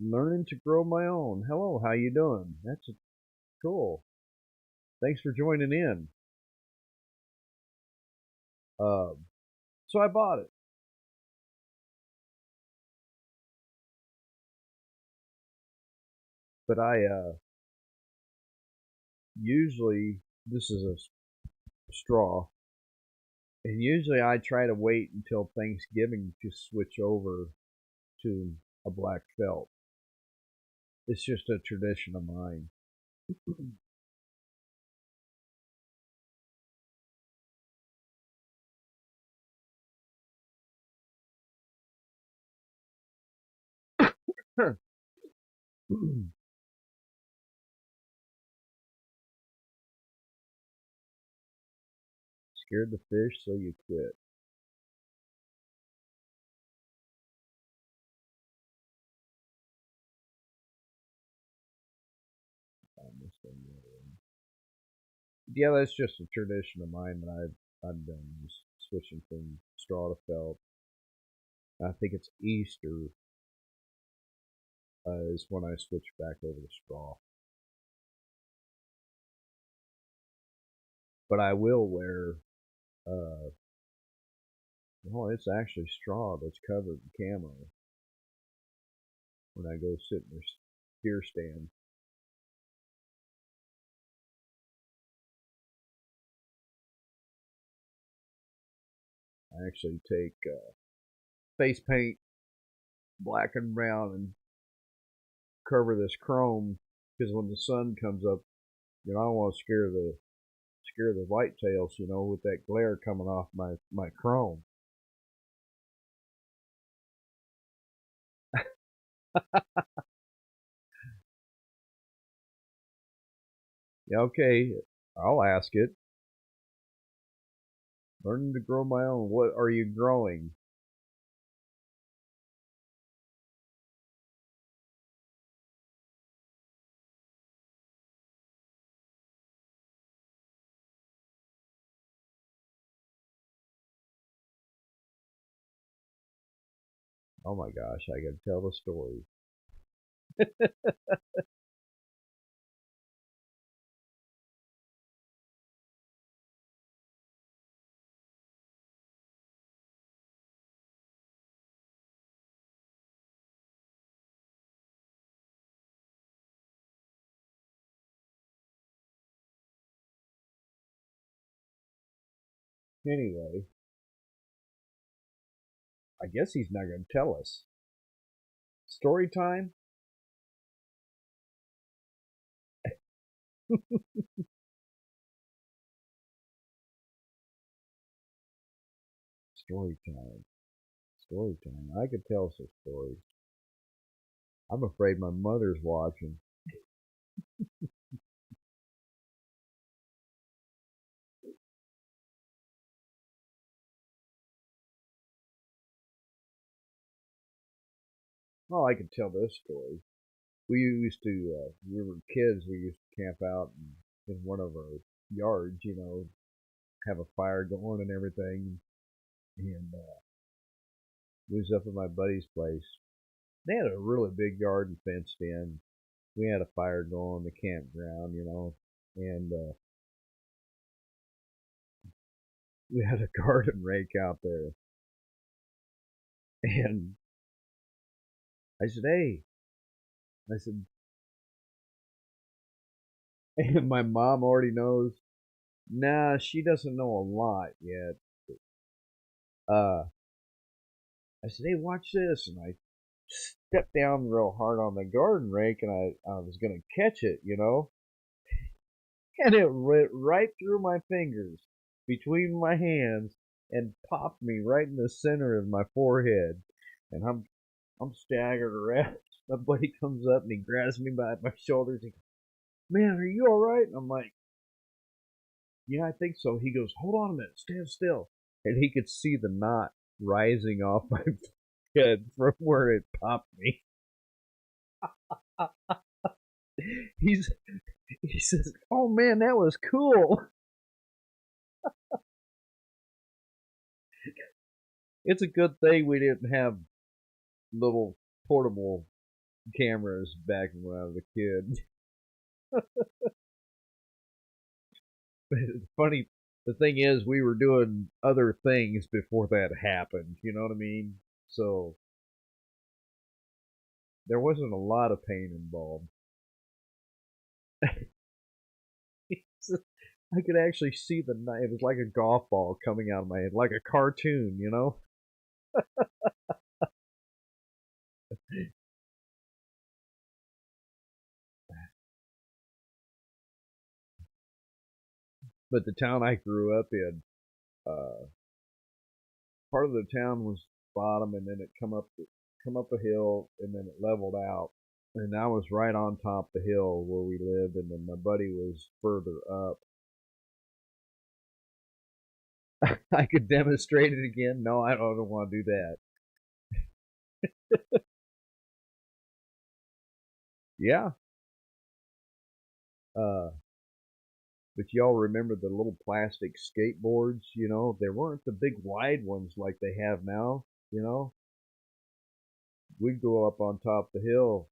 learning to grow my own. Hello, how you doing? That's cool. Thanks for joining in. Um, so I bought it, but I usually this is a straw, and usually I try to wait until Thanksgiving to switch over to a black felt. It's just a tradition of mine. Scared the fish, so you quit. Yeah, that's just a tradition of mine that I've done switching from straw to felt. I think it's Easter is when I switch back over to straw. But I will wear. Well, it's actually straw that's covered in camo when I go sit in their deer stand. I actually take face paint, black and brown, and cover this chrome because when the sun comes up, I don't want to scare the whitetails, with that glare coming off my chrome. Yeah, okay, I'll ask it. Learning to grow my own. What are you growing? Oh my gosh, I can tell the story. Anyway, I guess he's not going to tell us. Story time? Story time. Story time. I could tell some stories. I'm afraid my mother's watching. well, I could tell this story. We used to, we were kids. We used to camp out in one of our yards. Have a fire going and everything. And we was up at my buddy's place. They had a really big yard and fenced in. We had a fire going, the campground. And we had a garden rake out there. And I said, hey, I said, and my mom already knows. Nah, she doesn't know a lot yet. Uh, I said, hey, watch this. And I stepped down real hard on the garden rake and I was going to catch it. And it went right through my fingers between my hands and popped me right in the center of my forehead. And I'm staggered around. My buddy comes up and he grabs me by my shoulders. He goes, man, are you all right? And I'm like, yeah, I think so. He goes, hold on a minute, stand still. And he could see the knot rising off my head from where it popped me. He's he says, "Oh man, that was cool." It's a good thing we didn't have little portable cameras back when I was a kid. But it's funny. The thing is, we were doing other things before that happened. You know what I mean? So there wasn't a lot of pain involved. I could actually see the knife. It was like a golf ball coming out of my head, like a cartoon. But the town I grew up in, uh, part of the town was bottom, and then it come up a hill, and then it leveled out. And I was right on top the hill where we lived, and then my buddy was further up. I could demonstrate it again. No, I don't want to do that. Yeah. Uh, but y'all remember the little plastic skateboards? They weren't the big wide ones like they have now. You know, we'd go up on top the hill.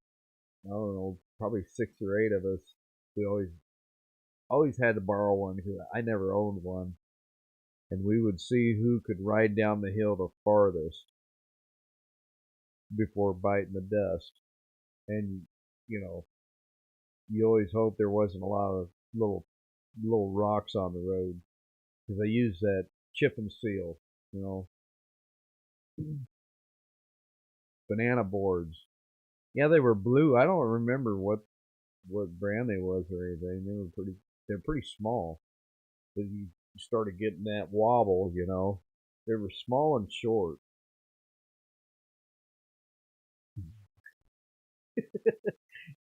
I don't know, probably six or eight of us. We always had to borrow one because I never owned one, and we would see who could ride down the hill the farthest before biting the dust. And you know, you always hope there wasn't a lot of little rocks on the road because they use that chip and seal. You know, banana boards. Yeah, they were blue. I don't remember what brand they was or anything. They're pretty small. But you started getting that wobble. They were small and short.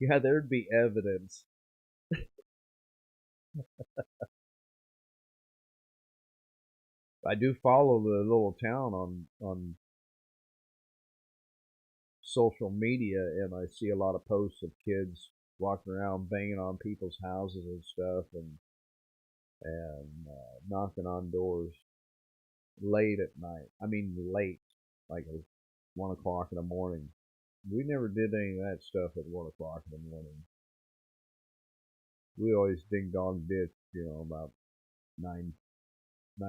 Yeah, there'd be evidence. I do follow the little town on social media, and I see a lot of posts of kids walking around banging on people's houses and stuff, and knocking on doors late at night. I mean, late, like 1 o'clock in the morning. We never did any of that stuff at 1 o'clock in the morning. We always ding dong ditch, about 9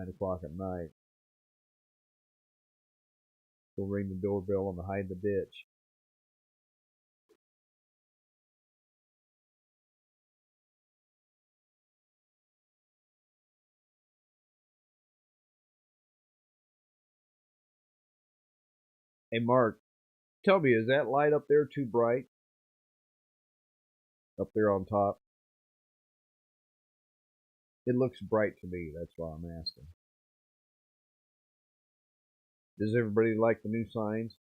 o'clock at night. Go ring the doorbell and hide the ditch. Hey, Mark, tell me, is that light up there too bright? Up there on top? It looks bright to me. That's why I'm asking. Does everybody like the new signs?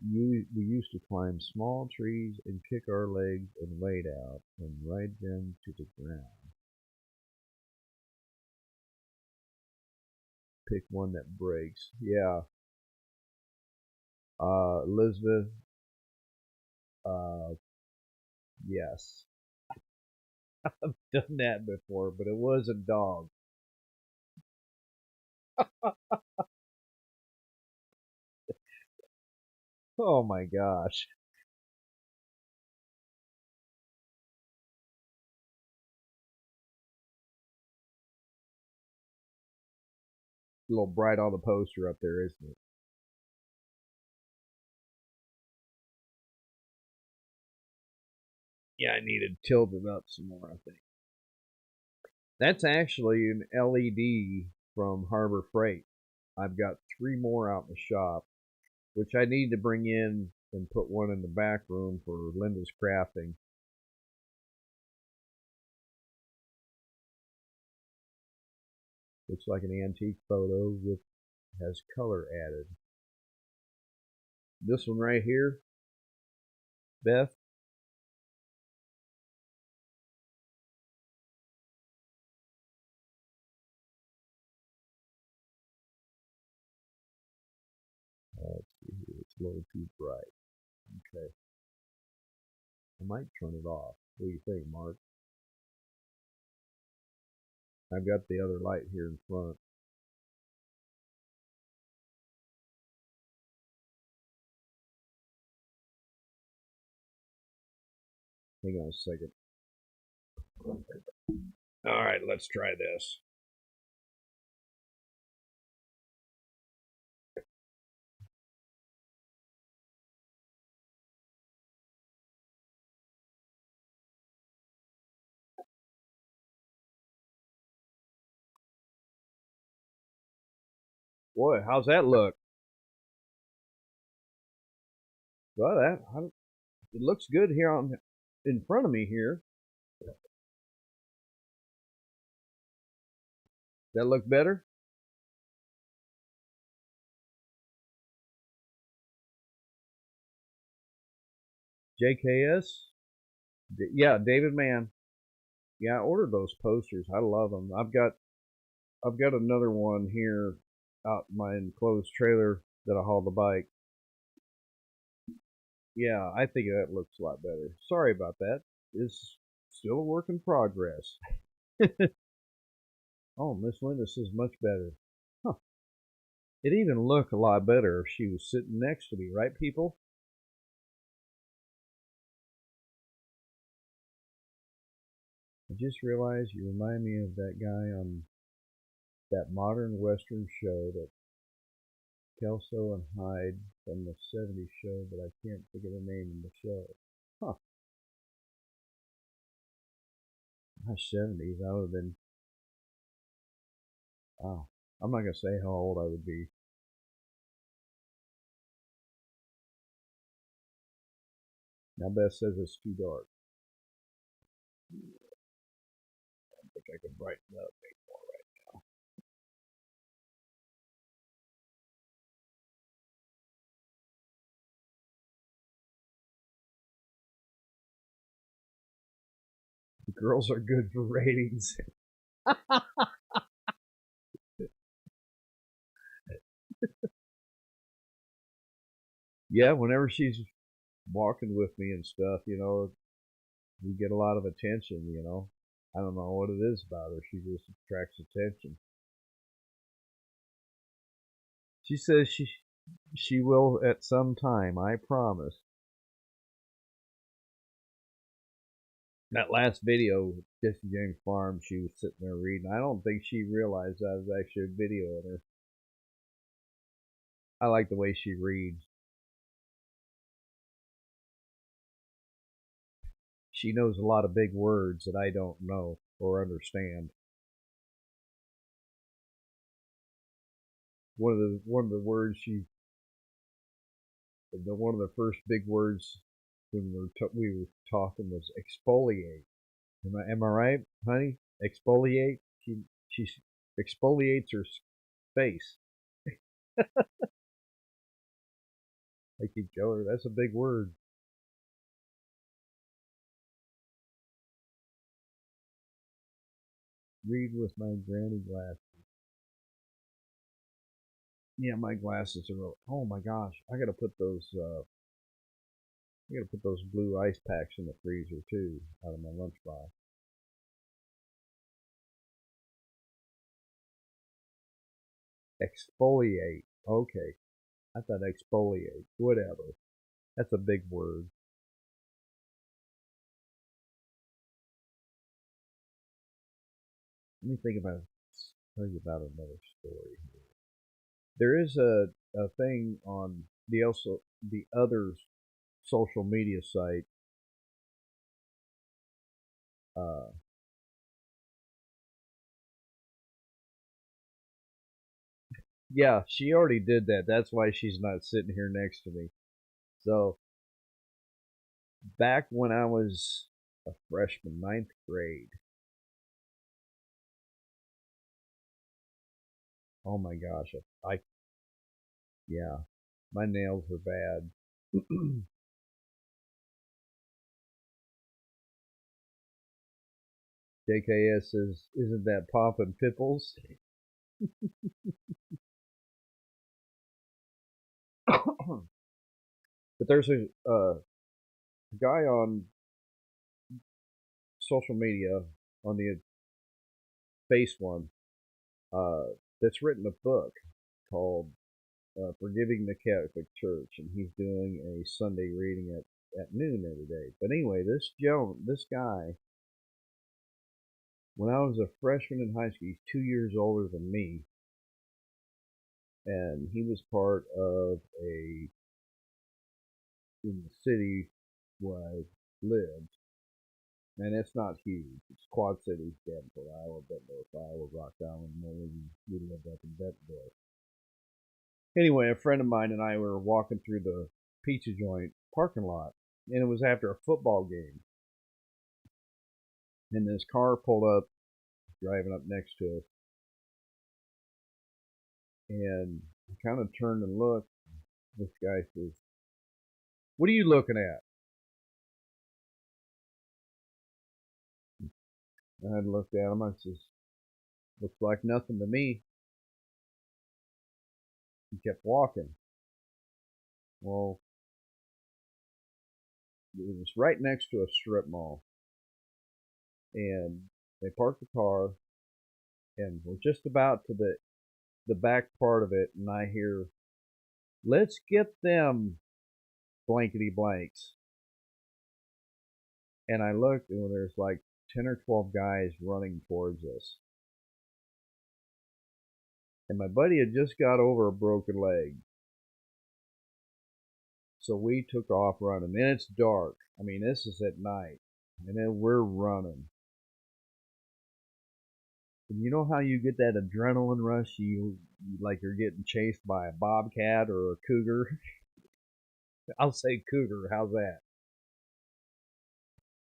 We used to climb small trees and kick our legs and wade out and ride them to the ground. Pick one that breaks. Yeah. Elizabeth, uh, yes. I've done that before, but it was a dog. Oh my gosh. A little bright on the poster up there, isn't it? Yeah, I need to tilt it up some more, I think. That's actually an LED from Harbor Freight. I've got 3 more out in the shop, which I need to bring in and put one in the back room for Linda's crafting. Looks like an antique photo with has color added. This one right here, Beth. Let's see here. It's a little too bright. Okay. I might turn it off. What do you think, Mark? I've got the other light here in front. Hang on a second. All right, let's try this. Boy, how's that look? Well, it looks good here on in front of me here. That look better? JKS? Yeah, David Mann. Yeah, I ordered those posters. I love them. I've got another one here out in my enclosed trailer that I haul the bike. Yeah, I think that looks a lot better. Sorry about that. It's still a work in progress. Oh, Miss Linda says much better. Huh. It even looked a lot better if she was sitting next to me, right, people? I just realized you remind me of that guy on that modern western show, that Kelso and Hyde from the '70s show, but I can't think of the name of the show. Huh. Gosh, '70s. I would have been. Wow. I'm not gonna say how old I would be. Now Beth says it's too dark. I think I could brighten it up. The girls are good for ratings. Yeah, whenever she's walking with me and stuff, we get a lot of attention. I don't know what it is about her. She just attracts attention. She says she will at some time, I promise. That last video, Jesse James Farm, she was sitting there reading. I don't think she realized I was actually videoing her. I like the way she reads. She knows a lot of big words that I don't know or understand. One of the words one of the first big words when we were talking was exfoliate. Am I right, honey? Exfoliate. She exfoliates her face. I keep going. That's a big word. Read with my granny glasses. Yeah, my glasses are. Oh my gosh, I gotta put those. I gotta put those blue ice packs in the freezer too, out of my lunchbox. Exfoliate. Okay, I thought exfoliate. Whatever. That's a big word. Let me think about. Tell you about another story. There is a thing on the other social media site. Uh, yeah, she already did that. That's why she's not sitting here next to me. So back when I was a freshman, ninth grade. Oh my gosh, I yeah, my nails are bad. JKS says, "Isn't that poppin' pimples?" But there's a guy on social media on the face one uh, that's written a book called Forgiving the Catholic Church, and he's doing a Sunday reading at noon every day. But anyway, this guy, when I was a freshman in high school, he's 2 years older than me, and he was part of a in the city where I lived, and it's not huge. It's Quad Cities, Davenport, Iowa, Bettendorf, Iowa, Rock Island, Moline. We lived up in Bettendorf. Anyway, a friend of mine and I were walking through the pizza joint parking lot, and it was after a football game. And this car pulled up, driving up next to us, and I kind of turned and looked. This guy says, "What are you looking at?" And I looked at him. I says, "Looks like nothing to me." He kept walking. Well, it was right next to a strip mall, and they parked the car, and we're just about to the back part of it, and I hear, "Let's get them blankety blanks." And I looked, and there's like 10 or 12 guys running towards us. And my buddy had just got over a broken leg. So we took off running. And it's dark. I mean, this is at night. And then we're running. And you know how you get that adrenaline rush? Like you're getting chased by a bobcat or a cougar. I'll say cougar. How's that?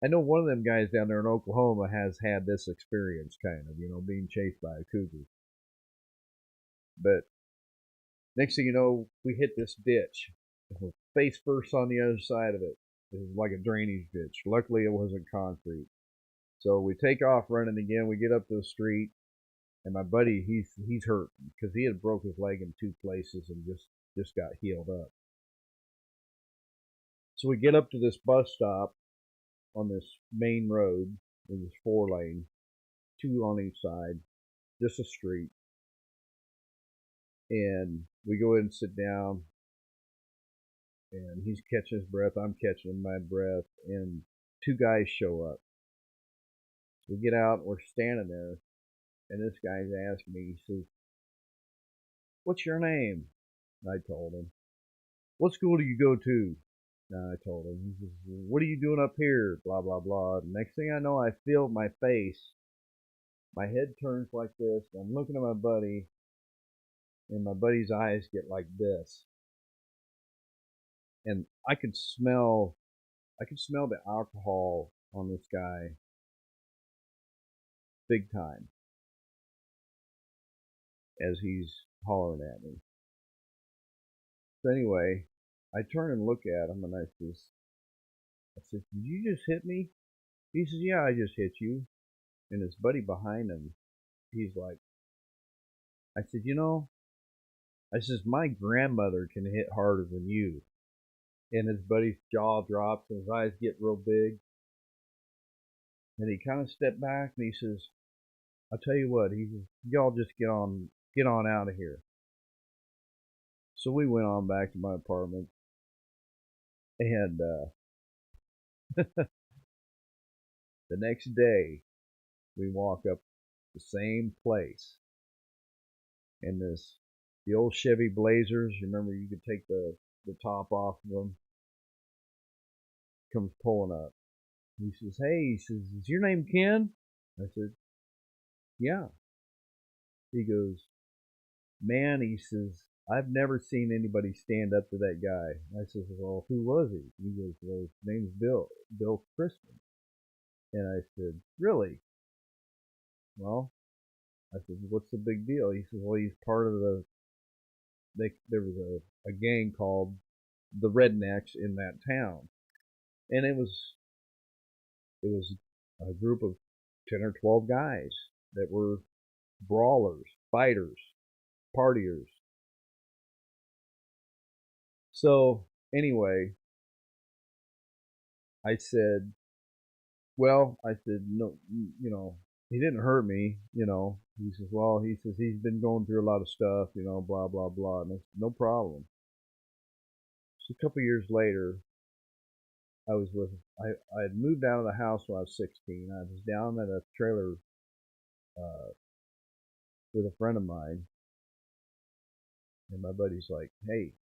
I know one of them guys down there in Oklahoma has had this experience, kind of, being chased by a cougar. But next thing you know, we hit this ditch. We're face first on the other side of it. It was like a drainage ditch. Luckily, it wasn't concrete. So we take off running again. We get up to the street, and my buddy, he's hurt because he had broke his leg in two places and just got healed up. So we get up to this bus stop on this main road. It was 4 lane, two on each side, just a street. And we go in and sit down, and he's catching his breath. I'm catching my breath, and two guys show up. We get out, we're standing there, and this guy's asking me, he says, "What's your name?" I told him. "What school do you go to?" I told him. He says, "What are you doing up here?" Blah, blah, blah. Next thing I know, I feel my face. My head turns like this. I'm looking at my buddy, and my buddy's eyes get like this. And I could smell the alcohol on this guy big time as he's hollering at me. So anyway, I turn and look at him and I said, did you just hit me? He says, yeah, I just hit you. And his buddy behind him, he's like, I said, I says, my grandmother can hit harder than you. And his buddy's jaw drops and his eyes get real big. And he kind of stepped back and he says, I'll tell you what, he says, y'all just get on out of here. So we went on back to my apartment. And the next day, we walk up the same place. And the old Chevy Blazers, you remember you could take the top off of them, comes pulling up. He says, hey, he says, is your name Ken? I said, yeah. He goes, man, he says, I've never seen anybody stand up to that guy. I says, well, who was he? He goes, well, his name's Bill Crispin. And I said, really? Well, I said, what's the big deal? He says, well, he's part of there was a gang called the Rednecks in that town. And it was a group of 10 or 12 guys that were brawlers, fighters, partiers. So anyway, I said, well, I said, no, he didn't hurt me, He says, well, he says he's been going through a lot of stuff, blah, blah, blah. And I said, no problem. So a couple years later, I had moved out of the house when I was 16. I was down at a trailer uh, with a friend of mine, and my buddy's like, hey,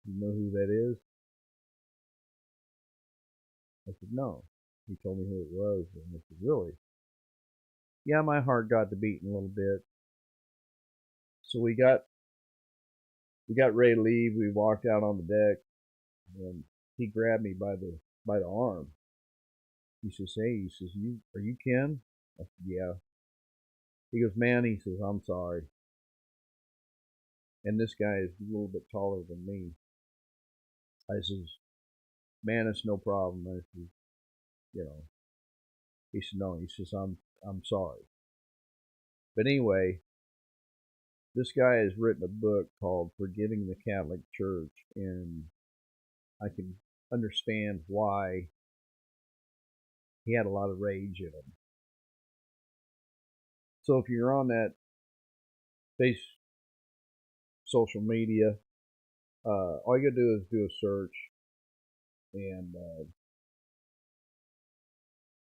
you know who that is? I said, no. He told me who it was, and I said, really? Yeah, my heart got to beating a little bit. So we got ready to leave. We walked out on the deck, and he grabbed me by the arm. He says, hey, he says, are you Ken? I said, yeah. He goes, man, he says, I'm sorry. And this guy is a little bit taller than me. I says, man, it's no problem. I said, He said, no. He says, I'm sorry. But anyway, this guy has written a book called Forgiving the Catholic Church, and I can understand why he had a lot of rage in him. So if you're on that social media, all you gotta do is do a search, and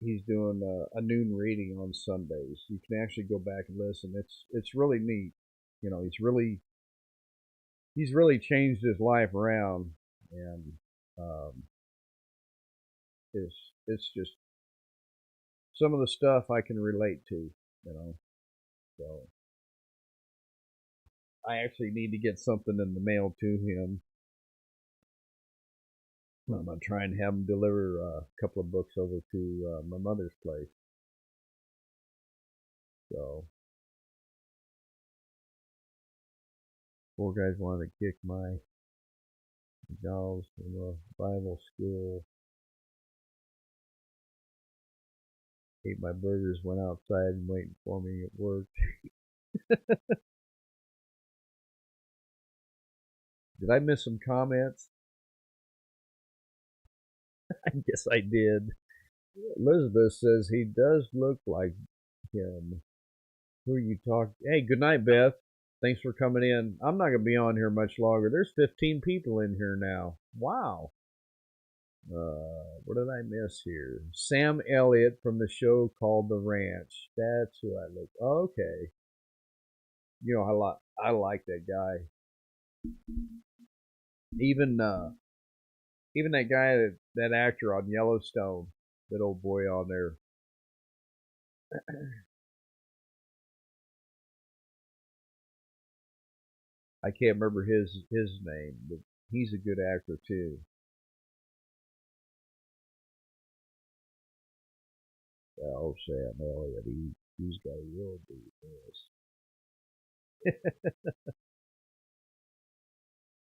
he's doing a noon reading on Sundays. You can actually go back and listen. It's really neat. He's really changed his life around, and um, it's just some of the stuff I can relate to. So I actually need to get something in the mail to him. I'm gonna try and have him deliver a couple of books over to my mother's place. So poor guys wanted to kick my jaws from a Bible school. Ate my burgers, went outside and waiting for me at work. Did I miss some comments? I guess I did. Elizabeth says he does look like him. Who are you talking? Hey, good night, Beth. Thanks for coming in. I'm not going to be on here much longer. There's 15 people in here now. Wow. What did I miss here? Sam Elliott from the show called The Ranch. That's who I look. Okay. I like that guy. Even that guy, that actor on Yellowstone, that old boy on there. I can't remember his name, but he's a good actor too. Oh, Sam Elliott, he's got a real deep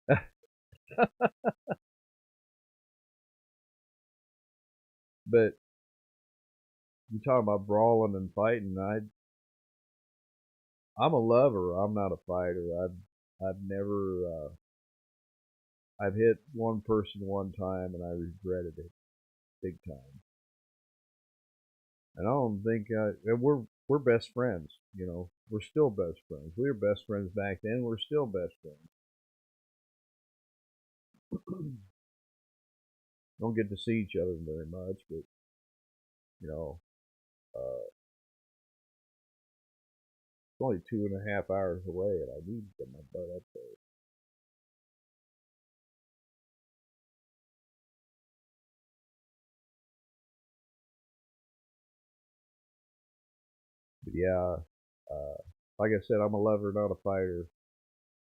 voice. But you talk about brawling and fighting. I'm a lover. I'm not a fighter. I've never I've hit one person one time and I regretted it big time. And I don't think and we're best friends. You know, we're still best friends. We were best friends back then. We're still best friends. Don't get to see each other very much, but you know, it's only 2.5 hours away, and I need to get my butt up there. But yeah, uh, like I said, I'm a lover, not a fighter.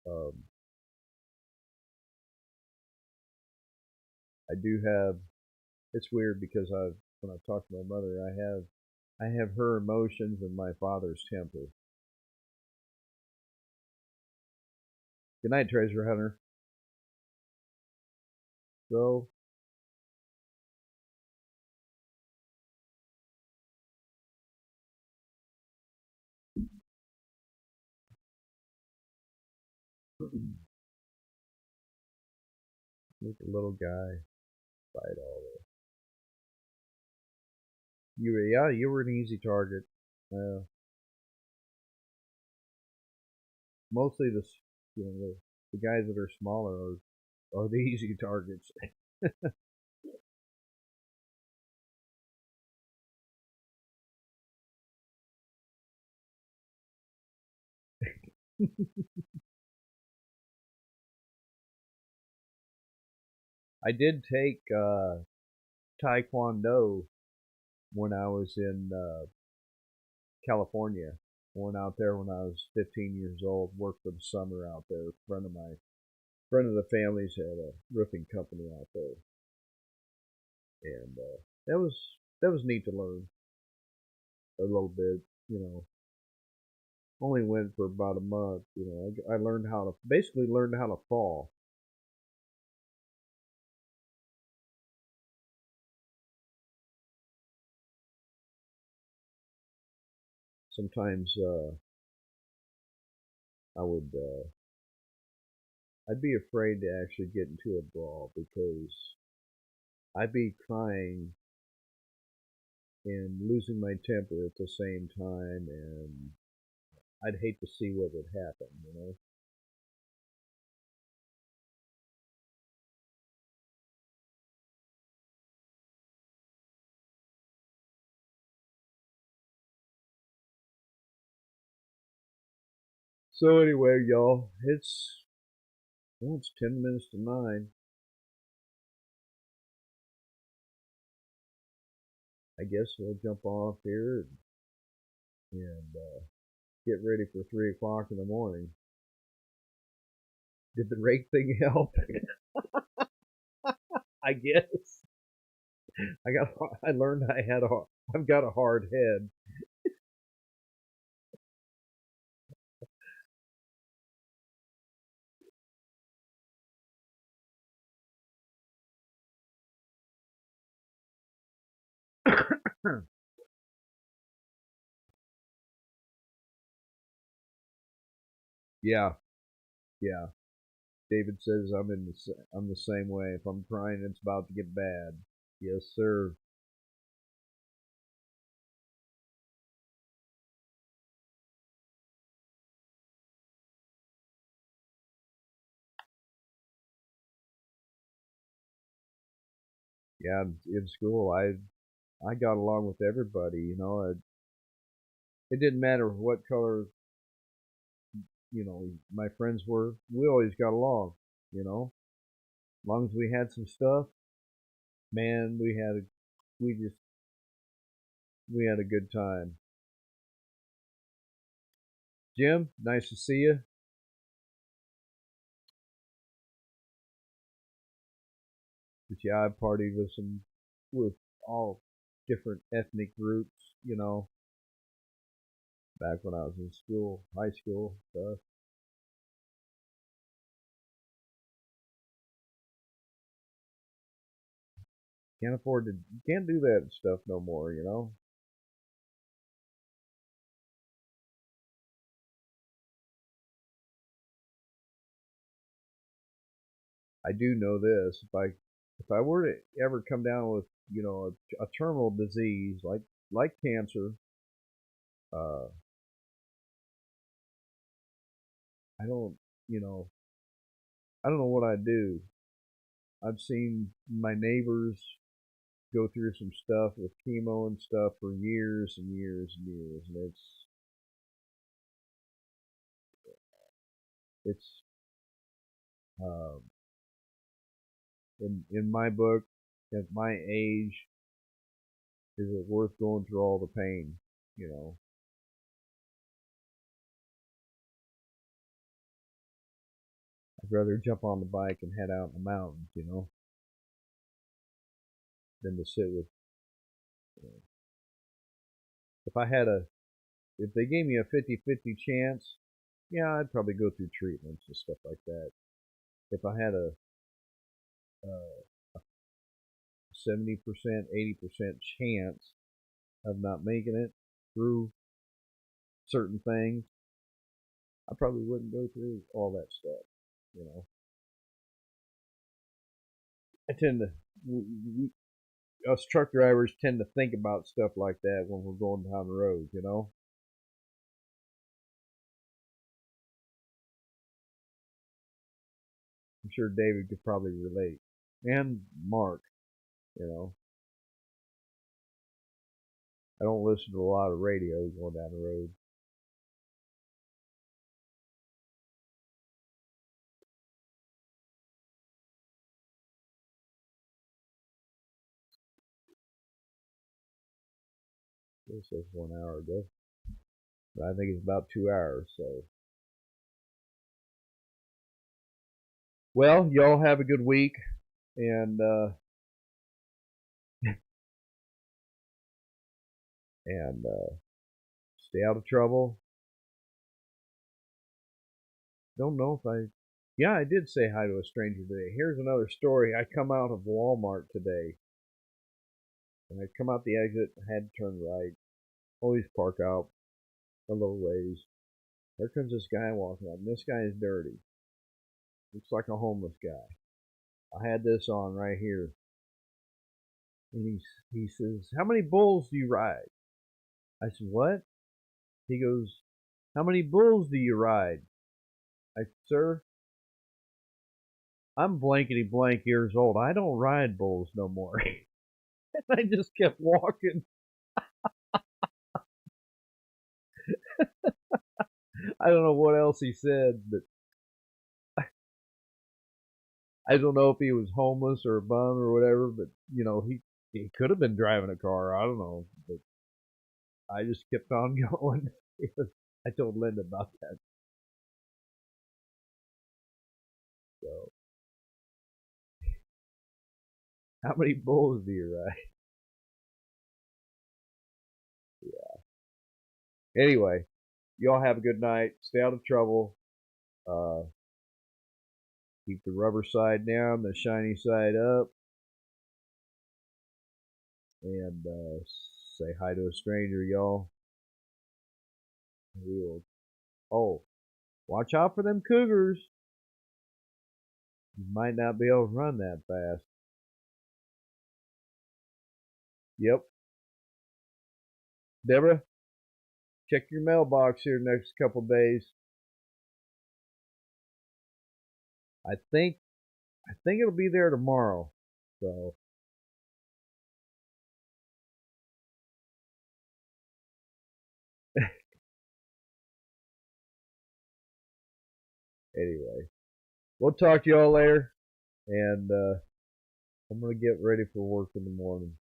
Um, I do have. It's weird because when I talk to my mother, I have her emotions and my father's temper. Good night, treasure hunter. So look, a little guy fight all this. You were an easy target. Uh, Mostly the guys that are smaller are the easy targets. I did take Taekwondo when I was in California. Went out there when I was 15 years old. Worked for the summer out there. Friend of the family's had a roofing company out there, and that was neat to learn a little bit. You know, only went for about a month. You know, I learned how to basically learned how to fall. Sometimes I would I'd be afraid to actually get into a brawl because I'd be crying and losing my temper at the same time, and I'd hate to see what would happen. You know. So anyway, y'all, it's 10 minutes to 9. I guess we'll jump off here and get ready for 3 o'clock in the morning. Did the rake thing help? I guess. I learned I've got a hard head. Yeah, yeah. David says I'm the same way. If I'm crying, it's about to get bad. Yes, sir. Yeah, in school, I got along with everybody. You know, it didn't matter what color my friends were. We always got along. You know, as long as we had some stuff, man, we just we had a good time. Jim, nice to see you. But yeah, I partied with all different ethnic groups. Back when I was in school, high school stuff. Can't afford to. You can't do that stuff no more. You know. I do know this. If I were to ever come down with a terminal disease like cancer, uh, I don't you know I don't know what I'd do. I've seen my neighbors go through some stuff with chemo and stuff for years and years and years, and it's um, in my book, at my age, is it worth going through all the pain? You know, I'd rather jump on the bike and head out in the mountains, than to sit with. You know, if I had a, if they gave me a 50-50 chance, yeah, I'd probably go through treatments and stuff like that. If I had a 70%, 80% chance of not making it through certain things, I probably wouldn't go through all that stuff. You know, I tend to, us truck drivers tend to think about stuff like that when we're going down the road. I'm sure David could probably relate, and Mark. You know, I don't listen to a lot of radio going down the road. This says 1 hour ago, but I think it's about 2 hours. So, well, y'all have a good week, and and stay out of trouble. Don't know if I. Yeah, I did say hi to a stranger today. Here's another story. I come out of Walmart today, and I come out the exit. I had to turn right. Always park out a little ways. There comes this guy walking up. And this guy is dirty. Looks like a homeless guy. I had this on right here, and he says, "How many bulls do you ride?" I said, "What?" He goes, "How many bulls do you ride?" I said, "Sir, I'm blankety blank years old. I don't ride bulls no more." And I just kept walking. I don't know what else he said, but I don't know if he was homeless or a bum or whatever. But he could have been driving a car. I don't know, but I just kept on going. I told Linda about that. So, how many bulls do you ride? Anyway, y'all have a good night. Stay out of trouble. Uh, keep the rubber side down, the shiny side up, and say hi to a stranger, y'all. We will. Oh, watch out for them cougars. You might not be able to run that fast. Yep. Deborah, check your mailbox here next couple days. I think it'll be there tomorrow. So anyway, we'll talk to y'all later, and I'm gonna get ready for work in the morning.